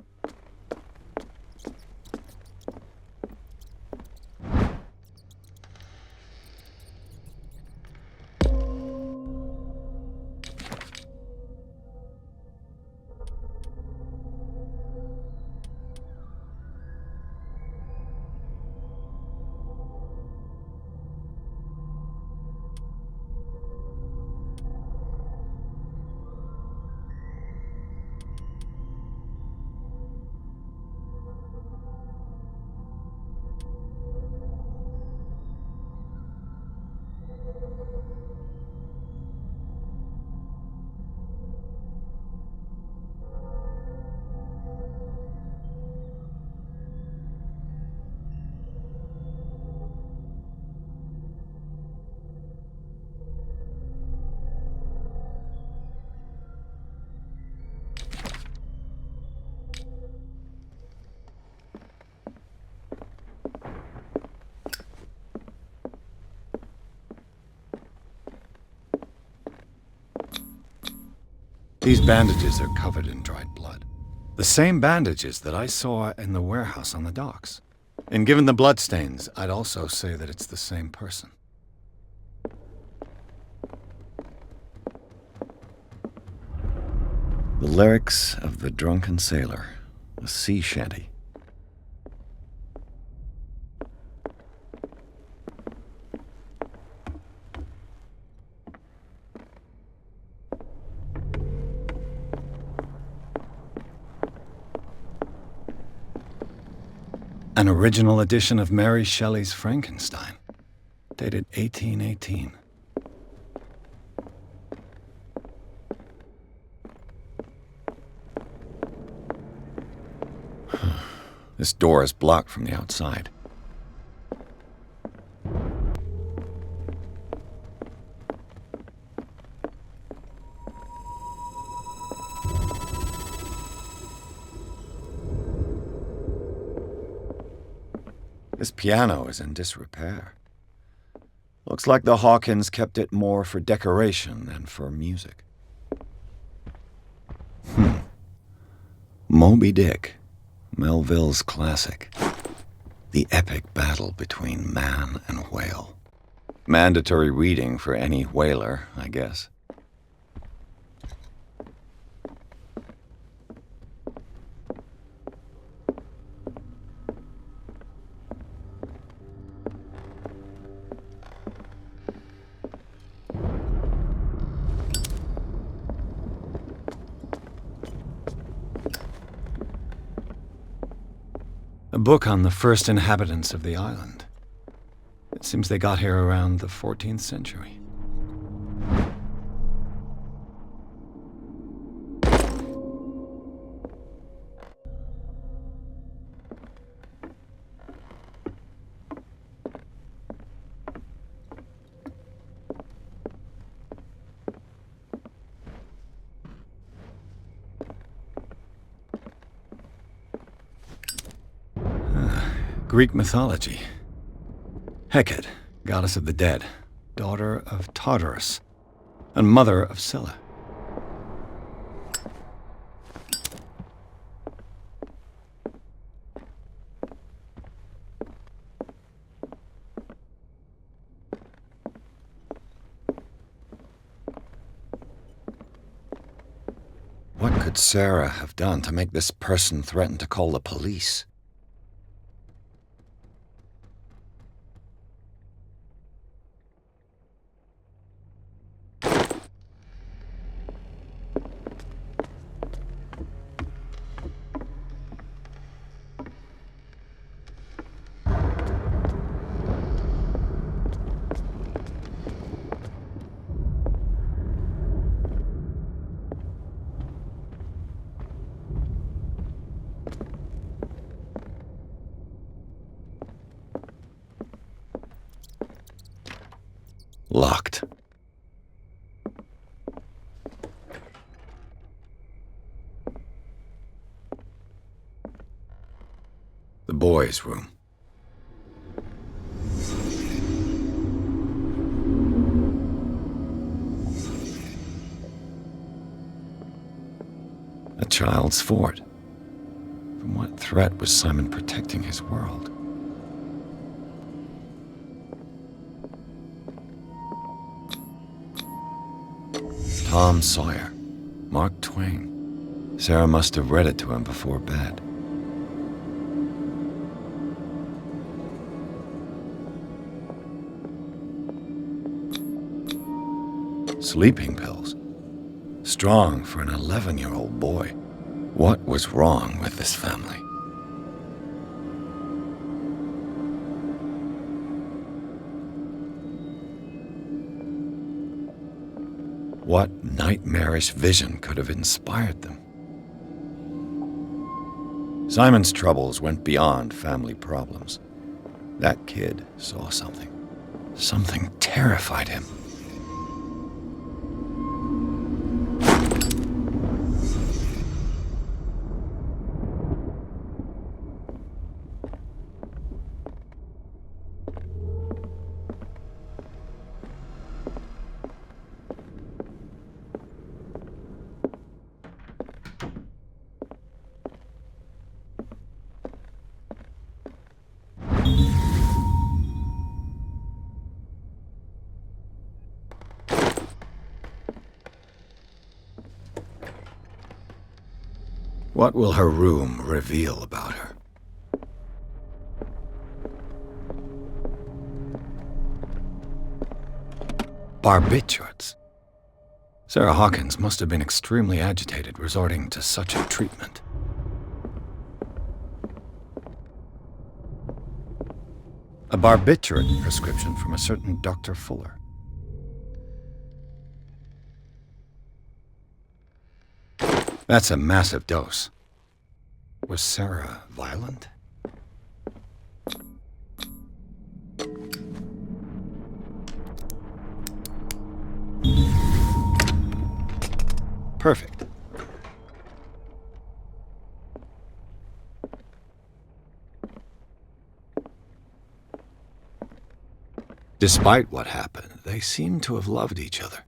These bandages are covered in dried blood. The same bandages that I saw in the warehouse on the docks. And given the bloodstains, I'd also say that it's the same person. The lyrics of the drunken sailor, a sea shanty. An original edition of Mary Shelley's Frankenstein, dated 1818. This door is blocked from the outside. This piano is in disrepair. Looks like the Hawkins kept it more for decoration than for music. Moby Dick, Melville's classic. The epic battle between man and whale. Mandatory reading for any whaler, I guess. A book on the first inhabitants of the island. It seems they got here around the 14th century. Greek mythology. Hecate, goddess of the dead, daughter of Tartarus, and mother of Scylla. could Sarah have done to make this person threaten to call the police? Locked. The boys' room. A child's fort. From what threat was Simon protecting his world? Tom Sawyer, Mark Twain. Sarah must have read it to him before bed. Sleeping pills. Strong for an 11-year-old boy. What was wrong with this family? What nightmarish vision could have inspired them? Simon's troubles went beyond family problems. That kid saw something. Something terrified him. What will her room reveal about her? Barbiturates. Sarah Hawkins must have been extremely agitated resorting to such a treatment. A barbiturate prescription from a certain Dr. Fuller. That's a massive dose. Was Sarah violent? Perfect. Despite what happened, they seem to have loved each other.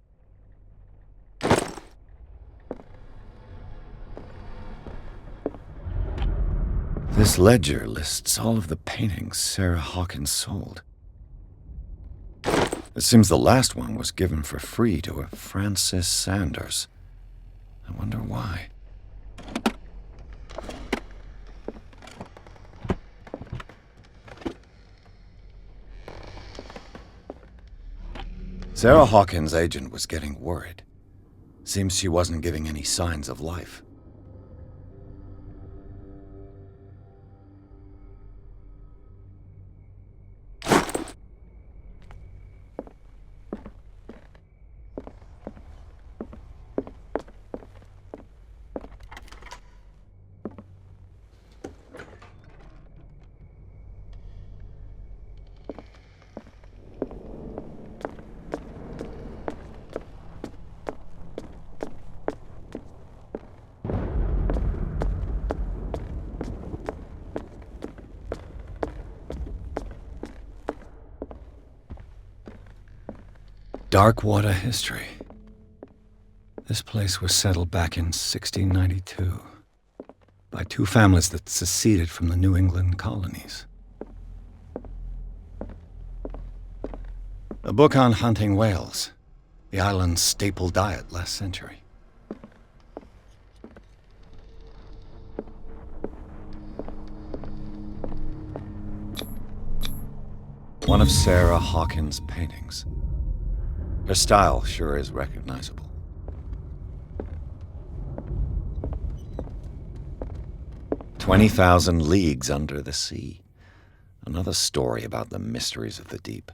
This ledger lists all of the paintings Sarah Hawkins sold. It seems the last one was given for free to a Francis Sanders. I wonder why. Sarah Hawkins' agent was getting worried. Seems she wasn't giving any signs of life. Darkwater history. This place was settled back in 1692 by two families that seceded from the New England colonies. A book on hunting whales, the island's staple diet last century. One of Sarah Hawkins' paintings. Her style sure is recognizable. "20,000 Leagues Under the Sea." Another story about the mysteries of the deep.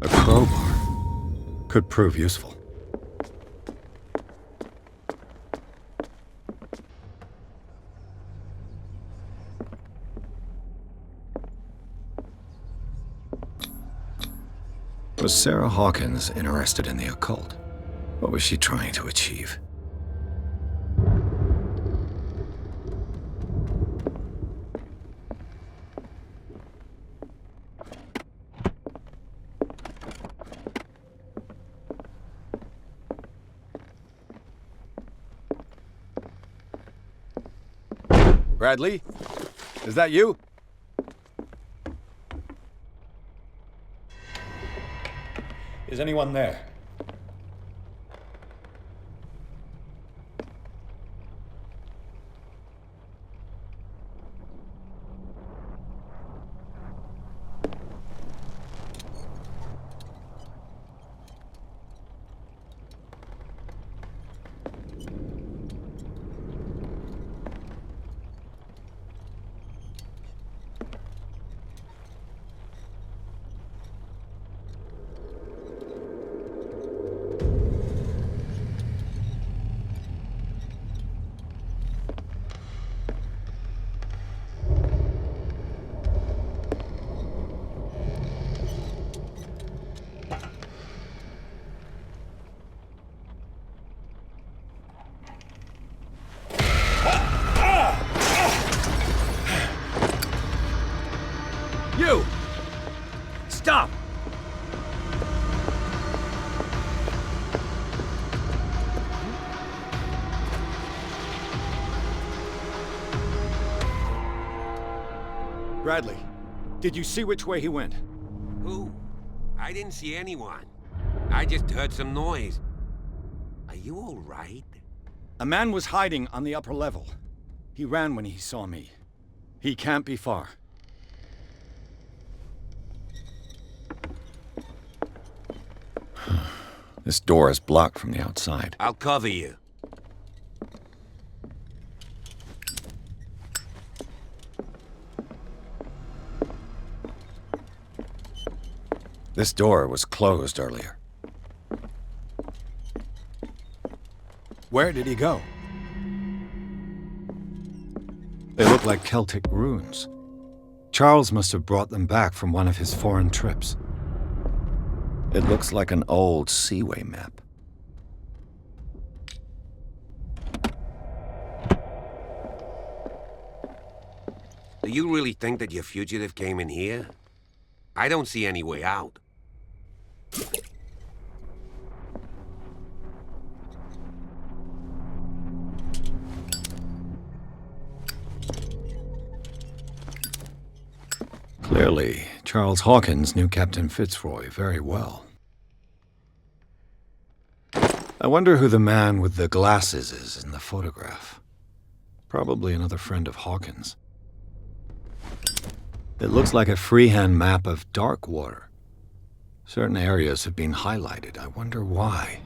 A crowbar could prove useful. Was Sarah Hawkins interested in the occult? What was she trying to achieve? Bradley? Is that you? Is anyone there? You! Stop! Bradley, did you see which way he went? Who? I didn't see anyone. I just heard some noise. Are you all right? A man was hiding on the upper level. He ran when he saw me. He can't be far. This door is blocked from the outside. I'll cover you. This door was closed earlier. Where did he go? They look like Celtic runes. Charles must have brought them back from one of his foreign trips. It looks like an old seaway map. Do you really think that your fugitive came in here? I don't see any way out. Clearly, Charles Hawkins knew Captain Fitzroy very well. I wonder who the man with the glasses is in the photograph. Probably another friend of Hawkins. It looks like a freehand map of Darkwater. Certain areas have been highlighted. I wonder why.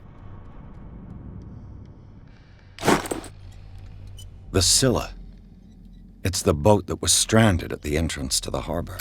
The Scylla. It's the boat that was stranded at the entrance to the harbor.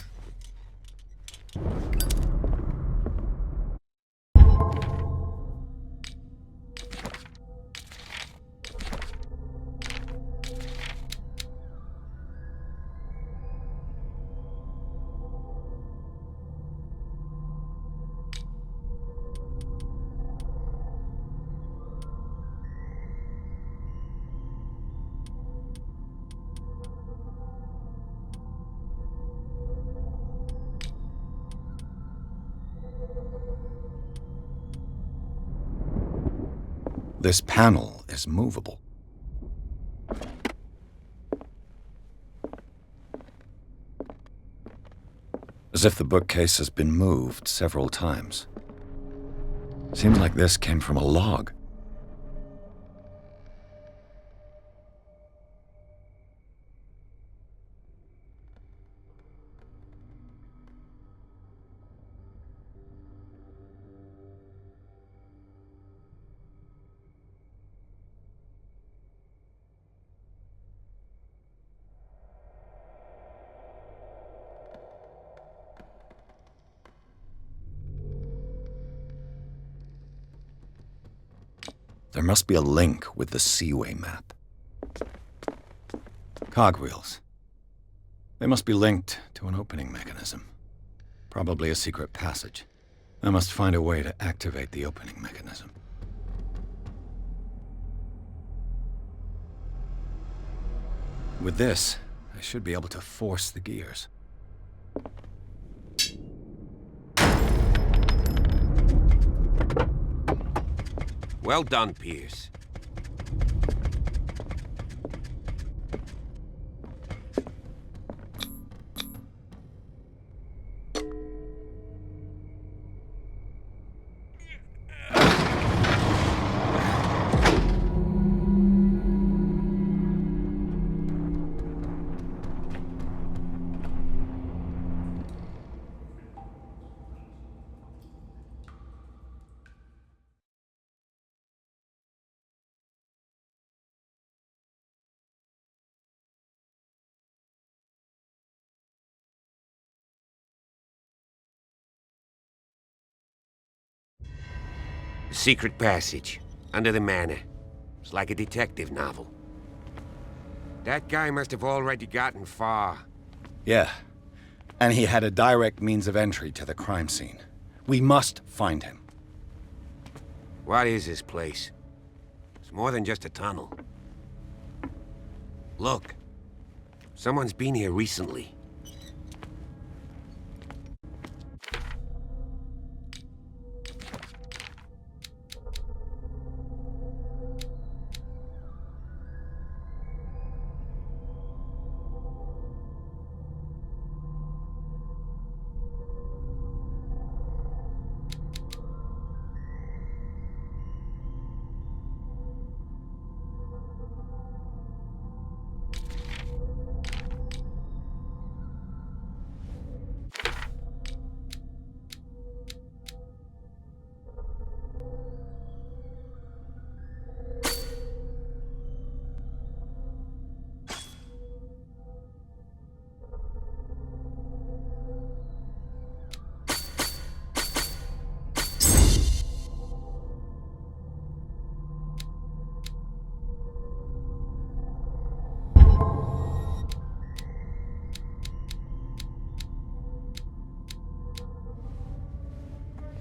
This panel is movable. as if the bookcase has been moved several times. Seems like this came from a log. There must be a link with the Seaway map. Cogwheels. They must be linked to an opening mechanism. Probably a secret passage. I must find a way to activate the opening mechanism. With this, I should be able to force the gears. Well done, Pierce. The secret passage, under the manor. It's like a detective novel. That guy must have already gotten far. Yeah, and he had a direct means of entry to the crime scene. We must find him. What is this place? It's more than just a tunnel. Look, someone's been here recently.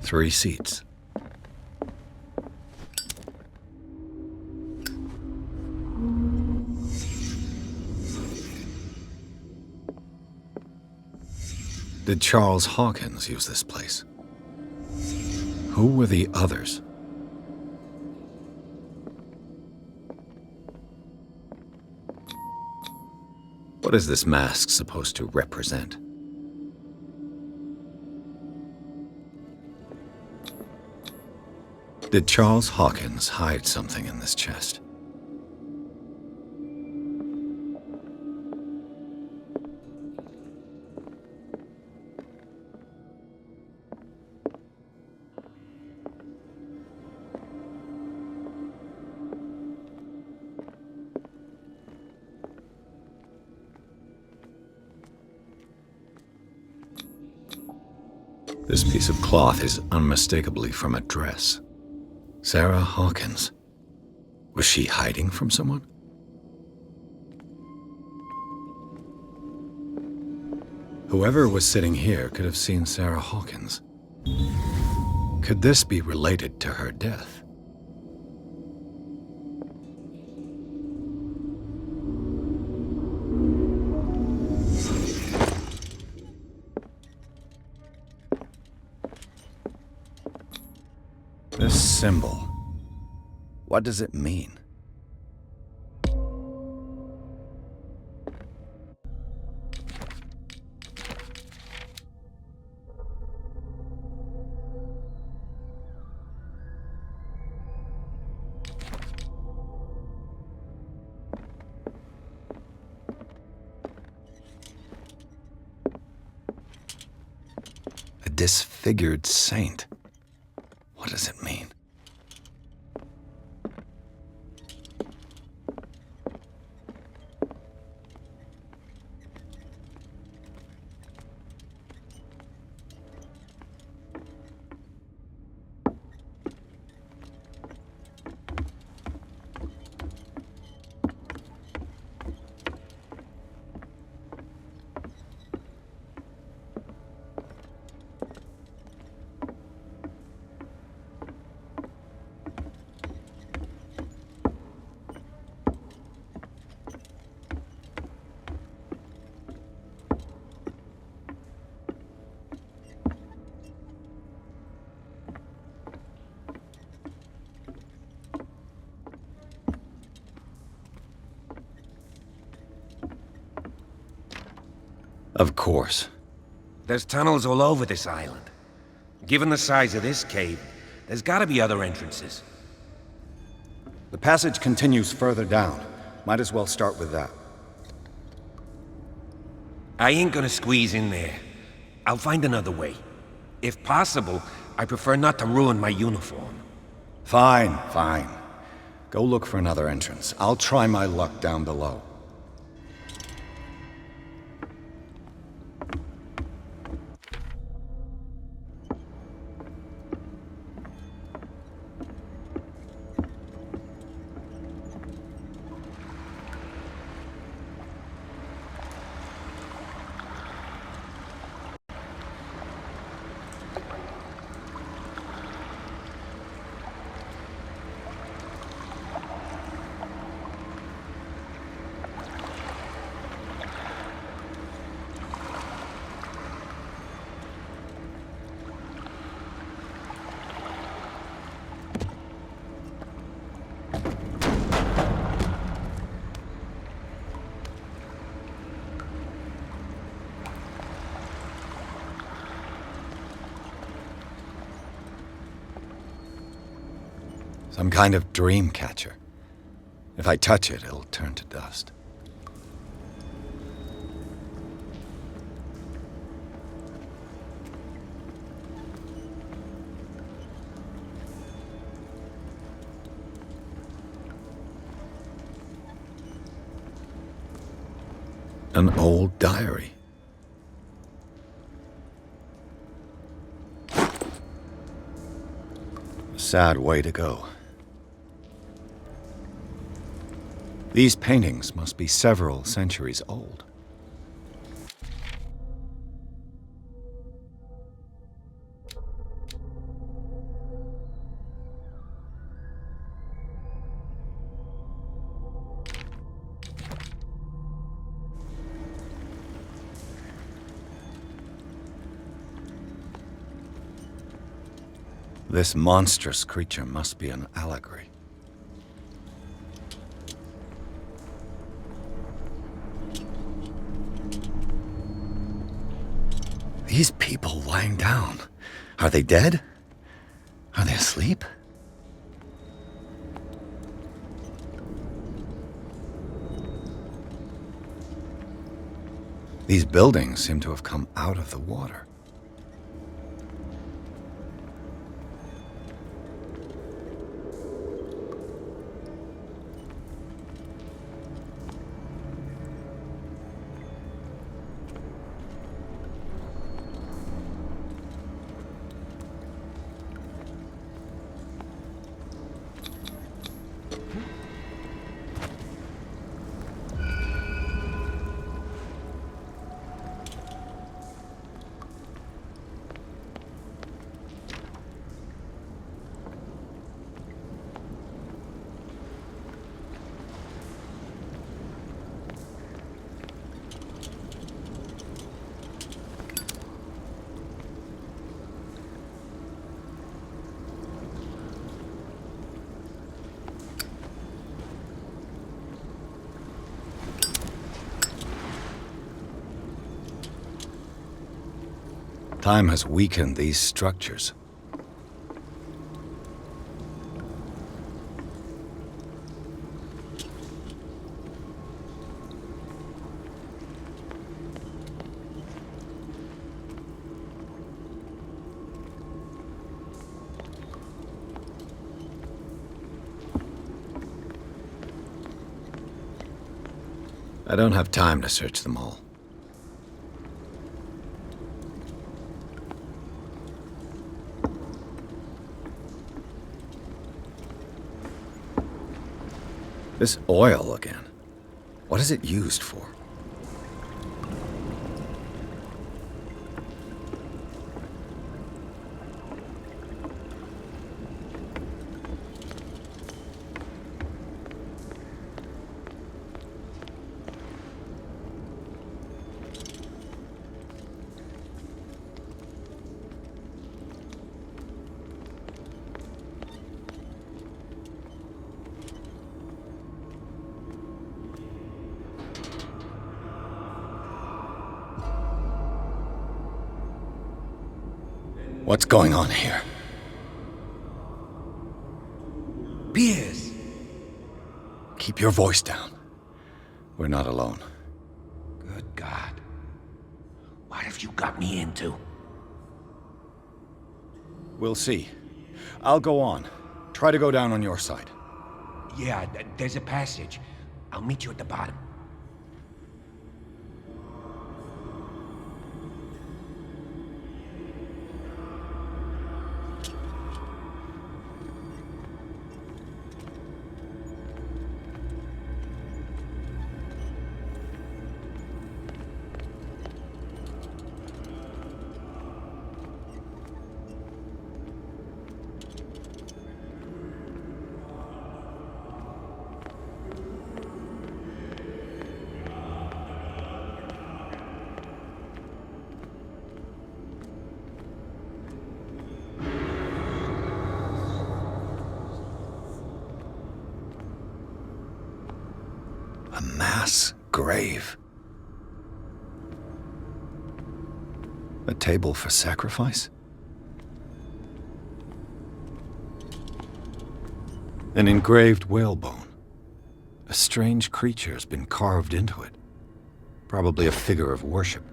Three seats. Did Charles Hawkins use this place? Who were the others? What is this mask supposed to represent? Did Charles Hawkins hide something in this chest? This piece of cloth is unmistakably from a dress. Sarah Hawkins. Was she hiding from someone? Whoever was sitting here could have seen Sarah Hawkins. Could this be related to her death? This symbol, what does it mean? disfigured saint. What does it mean? Of course. There's tunnels all over this island. Given the size of this cave, there's gotta be other entrances. The passage continues further down. Might as well start with that. I ain't gonna squeeze in there. I'll find another way. If possible, I prefer not to ruin my uniform. Fine, fine. Go look for another entrance. I'll try my luck down below. Some kind of dream catcher. If I touch it, it'll turn to dust. An old diary. A sad way to go. These paintings must be several centuries old. This monstrous creature must be an allegory. These people lying down, are they dead? Are they asleep? These buildings seem to have come out of the water. Time has weakened these structures. I don't have time to search them all. This oil again. What is it used for? What's going on here? Pierce! Keep your voice down. We're not alone. Good God. What have you got me into? We'll see. I'll go on. Try to go down on your side. Yeah, there's a passage. I'll meet you at the bottom. A mass grave. A table for sacrifice? An engraved whalebone. A strange creature has been carved into it. Probably a figure of worship.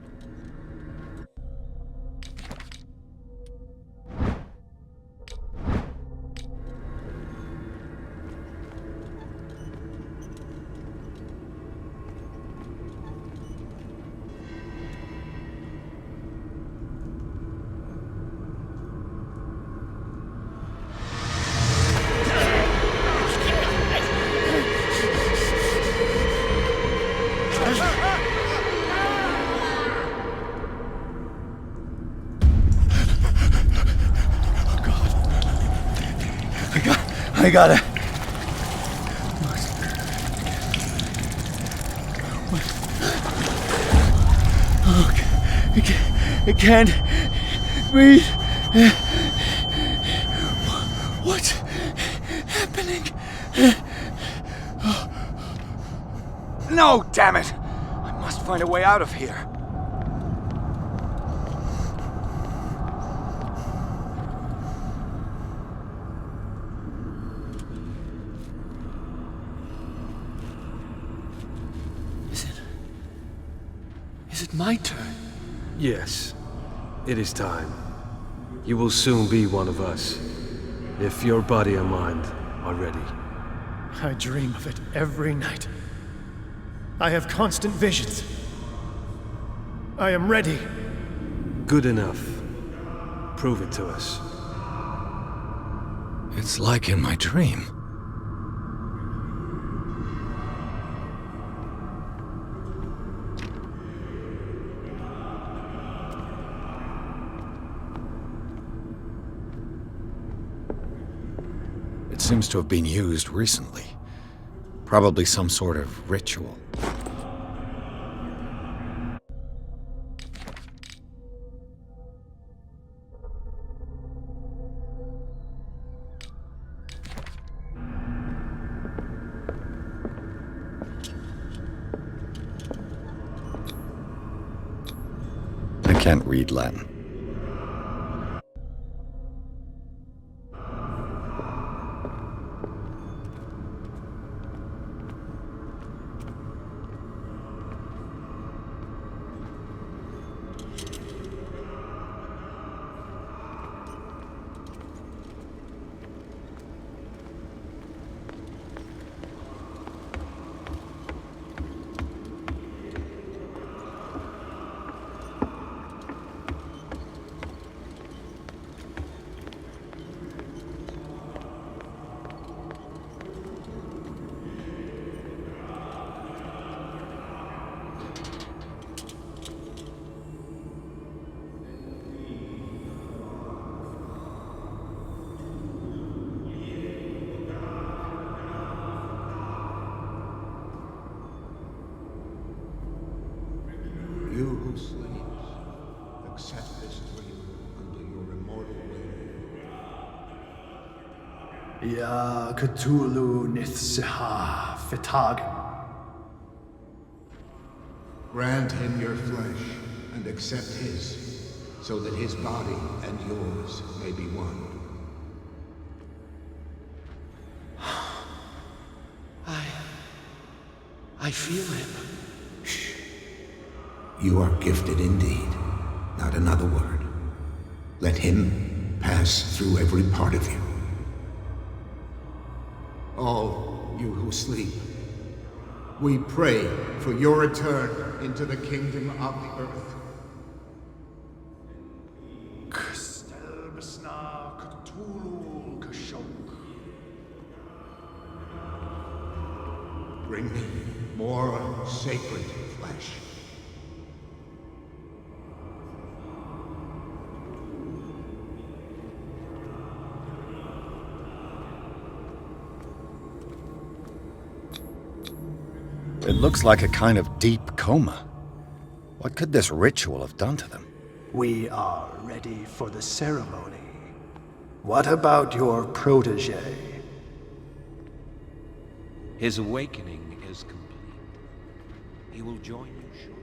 I got it. I can't breathe. What's happening? No, damn it! I must find a way out of here. Is it my turn? Yes. It is time. You will soon be one of us, if your body and mind are ready. I dream of it every night. I have constant visions. I am ready. Good enough. Prove it to us. It's like in my dream. It seems to have been used recently. Probably some sort of ritual. I can't read Latin. who sleeps, accept this dream under your immortal will. Ya Cthulhu Mythos. Grant him your flesh and accept his, so that his body and yours may be one. I feel him. Shh. You are gifted indeed. Not another word. Let him pass through every part of you. All you who sleep, we pray for your return into the kingdom of the earth. Bring me more sacred flesh. It looks like a kind of deep coma. What could this ritual have done to them? We are ready for the ceremony. What about your protege? His awakening is complete. He will join you shortly.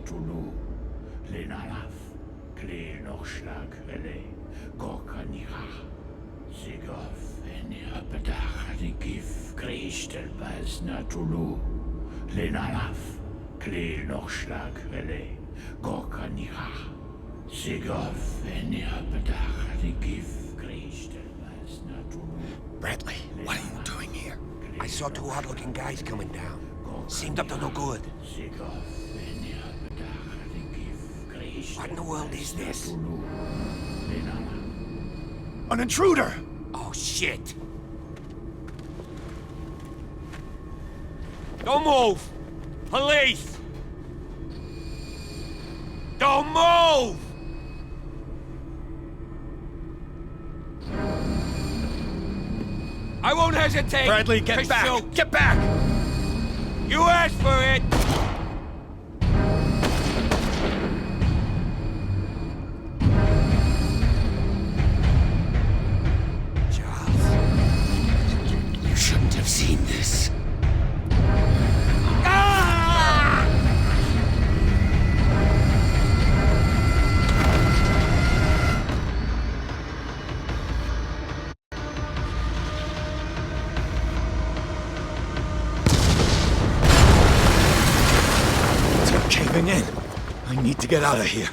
Cthulhu, Lenalaf, Kle Nochschlag, Rele, Gorkanira, Sigov, Enia Pedach, Gif, Kristel Bas Natulu, Lenalaf, Kle Nochschlag, Rele, Gorkanira, Sigov, Enia Pedach, Gif, Kristel Bas Natulu. Bradley, what are you doing here? I saw two odd-looking guys coming down. Seemed up to no good. What in the world is this? An intruder! Oh, shit! Don't move! Police! Don't move! I won't hesitate! Bradley, get back! Shoot. Get back! You asked for it! Charles, you shouldn't have seen this. In. I need to get out of here.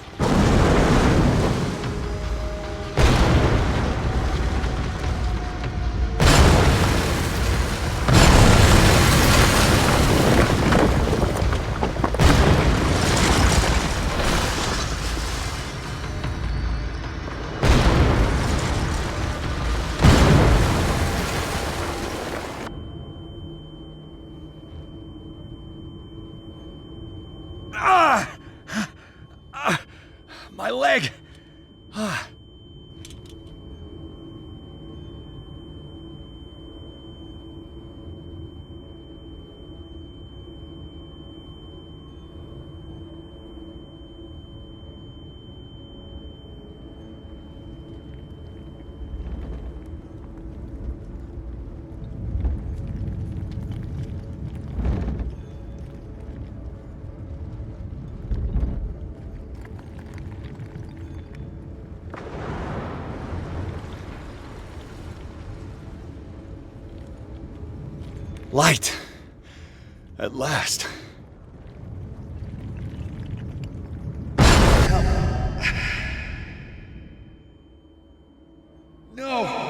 My leg! Light! At last. No!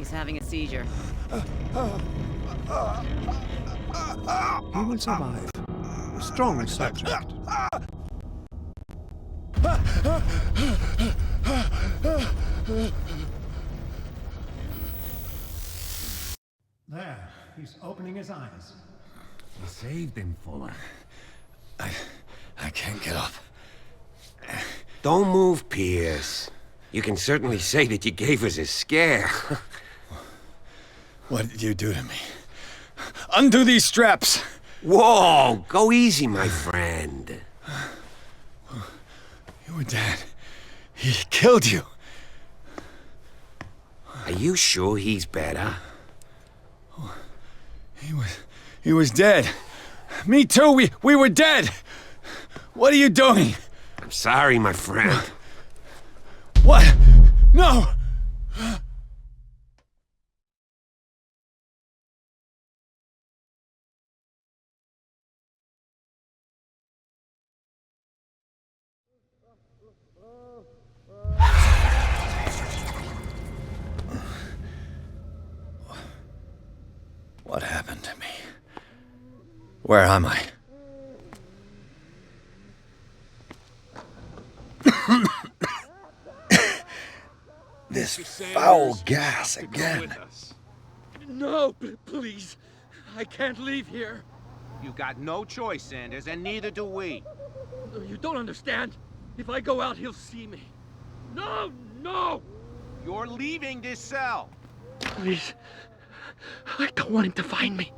He's having a seizure. He will survive. Strong subject. There, he's opening his eyes. You saved him, Fuller. I can't get up. Don't move, Pierce. You can certainly say that you gave us a scare. What did you do to me? Undo these straps! Whoa! Go easy, my friend. You were dead. He killed you. Are you sure he's better? He was dead. Me too, we were dead! What are you doing? I'm sorry, my friend. What? No! What happened to me? Where am I? This foul gas again. No, please. I can't leave here. You've got no choice, Sanders, and neither do we. You don't understand. If I go out, he'll see me. No, no! You're leaving this cell. Please. I don't want him to find me.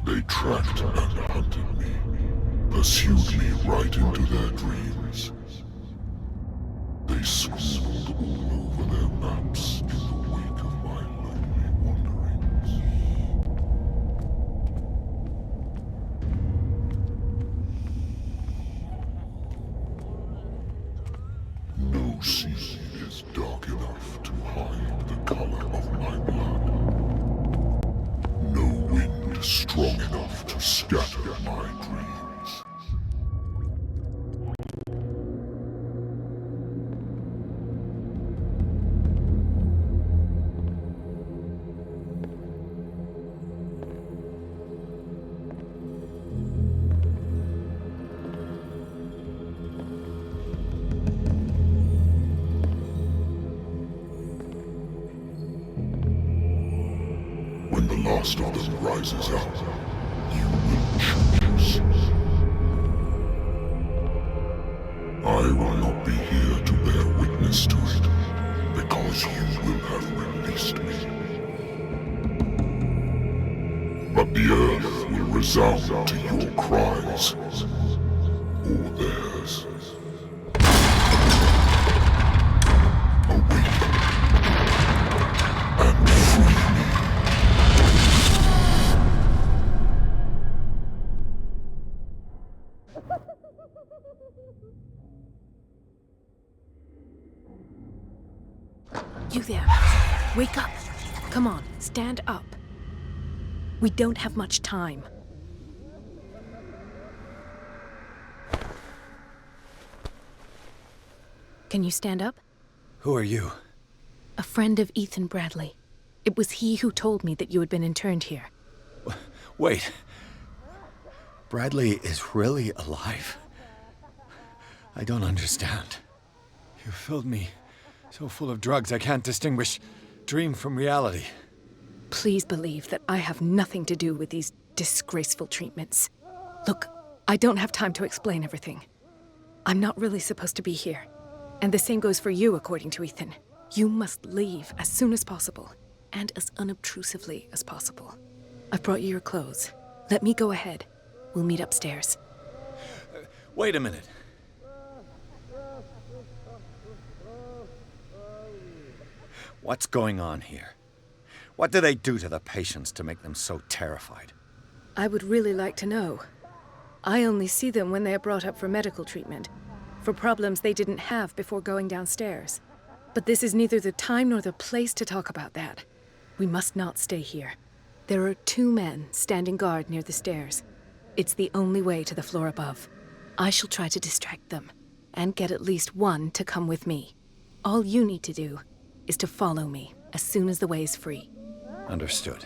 They tracked and hunted me, pursued me right into their dreams. They scribbled all over their maps in the wake of my lonely wanderings. No sea is dark enough to hide the color of my blood. No wind strong enough to scatter my dreams. When the last of them rises up, you will choose. I will not be here to bear witness to it, because you will have released me. But the earth will resound to your cries, or theirs. Awake and free me. You there. Wake up. Come on, stand up. We don't have much time. Can you stand up? Who are you? A friend of Ethan Bradley. It was he who told me that you had been interned here. Wait. Bradley is really alive? I don't understand. You filled me so full of drugs I can't distinguish dream from reality. Please believe that I have nothing to do with these disgraceful treatments. Look, I don't have time to explain everything. I'm not really supposed to be here. And the same goes for you, according to Ethan. You must leave as soon as possible, and as unobtrusively as possible. I've brought you your clothes. Let me go ahead. We'll meet upstairs. Wait a minute. What's going on here? What do they do to the patients to make them so terrified? I would really like to know. I only see them when they are brought up for medical treatment, for problems they didn't have before going downstairs. But this is neither the time nor the place to talk about that. We must not stay here. There are 2 men standing guard near the stairs. It's the only way to the floor above. I shall try to distract them, and get at least one to come with me. All you need to do is to follow me as soon as the way is free. Understood.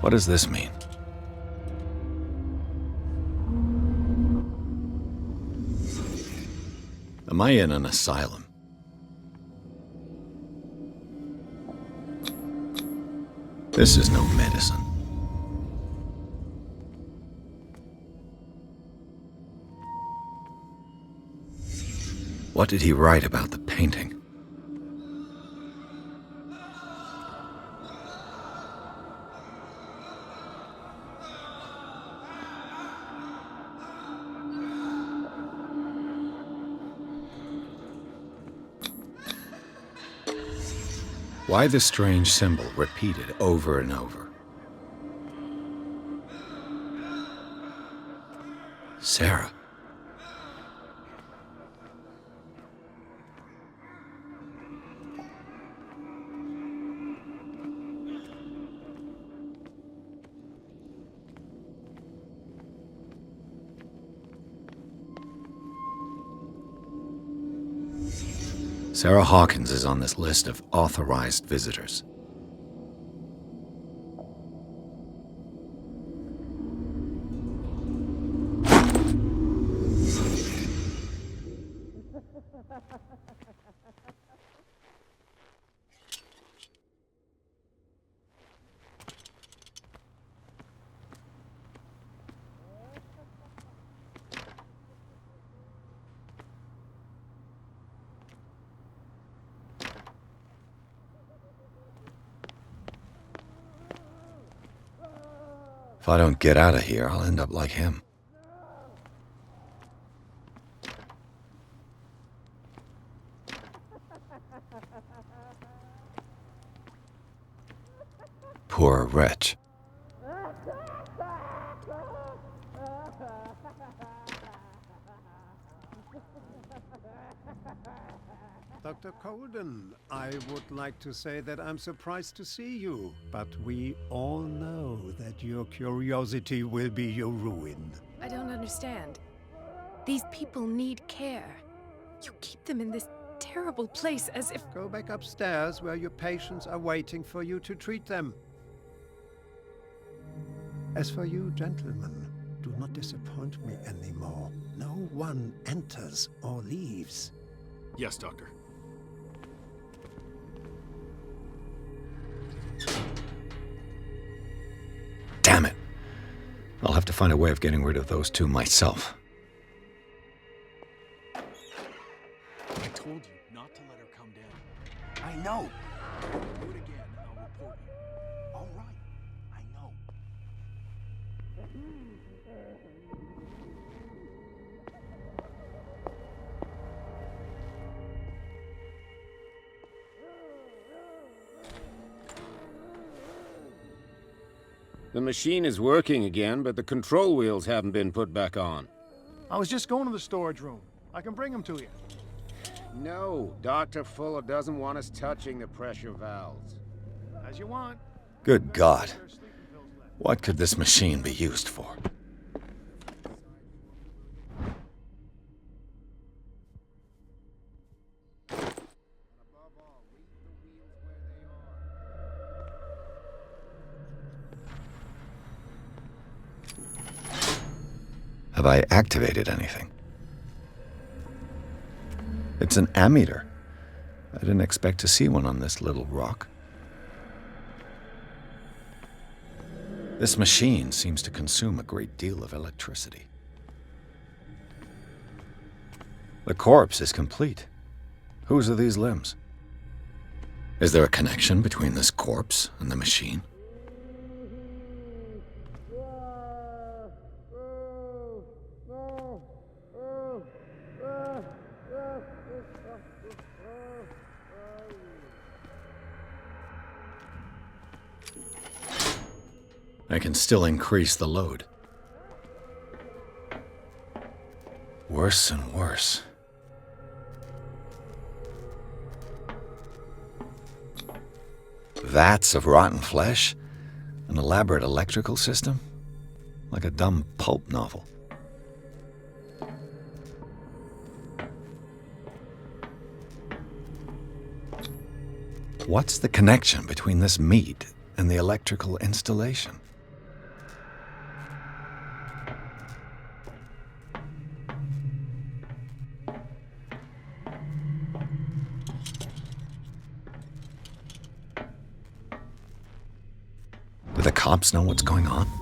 What does this mean? Am I in an asylum? This is no medicine. What did he write about the painting? Why the strange symbol repeated over and over? Sarah. Sarah Hawkins is on this list of authorized visitors. If I don't get out of here, I'll end up like him. Poor wretch. Dr. Colden, I would like to say that I'm surprised to see you, but we all know that your curiosity will be your ruin. I don't understand. These people need care. You keep them in this terrible place as if... Go back upstairs where your patients are waiting for you to treat them. As for you, gentlemen, do not disappoint me anymore. No one enters or leaves. Yes, Doctor. Damn it. I'll have to find a way of getting rid of those 2 myself. I told you not to let her come down. I know. Do it again, I'll report you. All right. I know. The machine is working again, but the control wheels haven't been put back on. I was just going to the storage room. I can bring them to you. No, Dr. Fuller doesn't want us touching the pressure valves. As you want. Good God. What could this machine be used for? Have I activated anything? It's an ammeter. I didn't expect to see one on this little rock. This machine seems to consume a great deal of electricity. The corpse is complete. Whose are these limbs? Is there a connection between this corpse and the machine? I can still increase the load. Worse and worse. Vats of rotten flesh? An elaborate electrical system? Like a dumb pulp novel. What's the connection between this meat and the electrical installation? Do the cops know what's going on?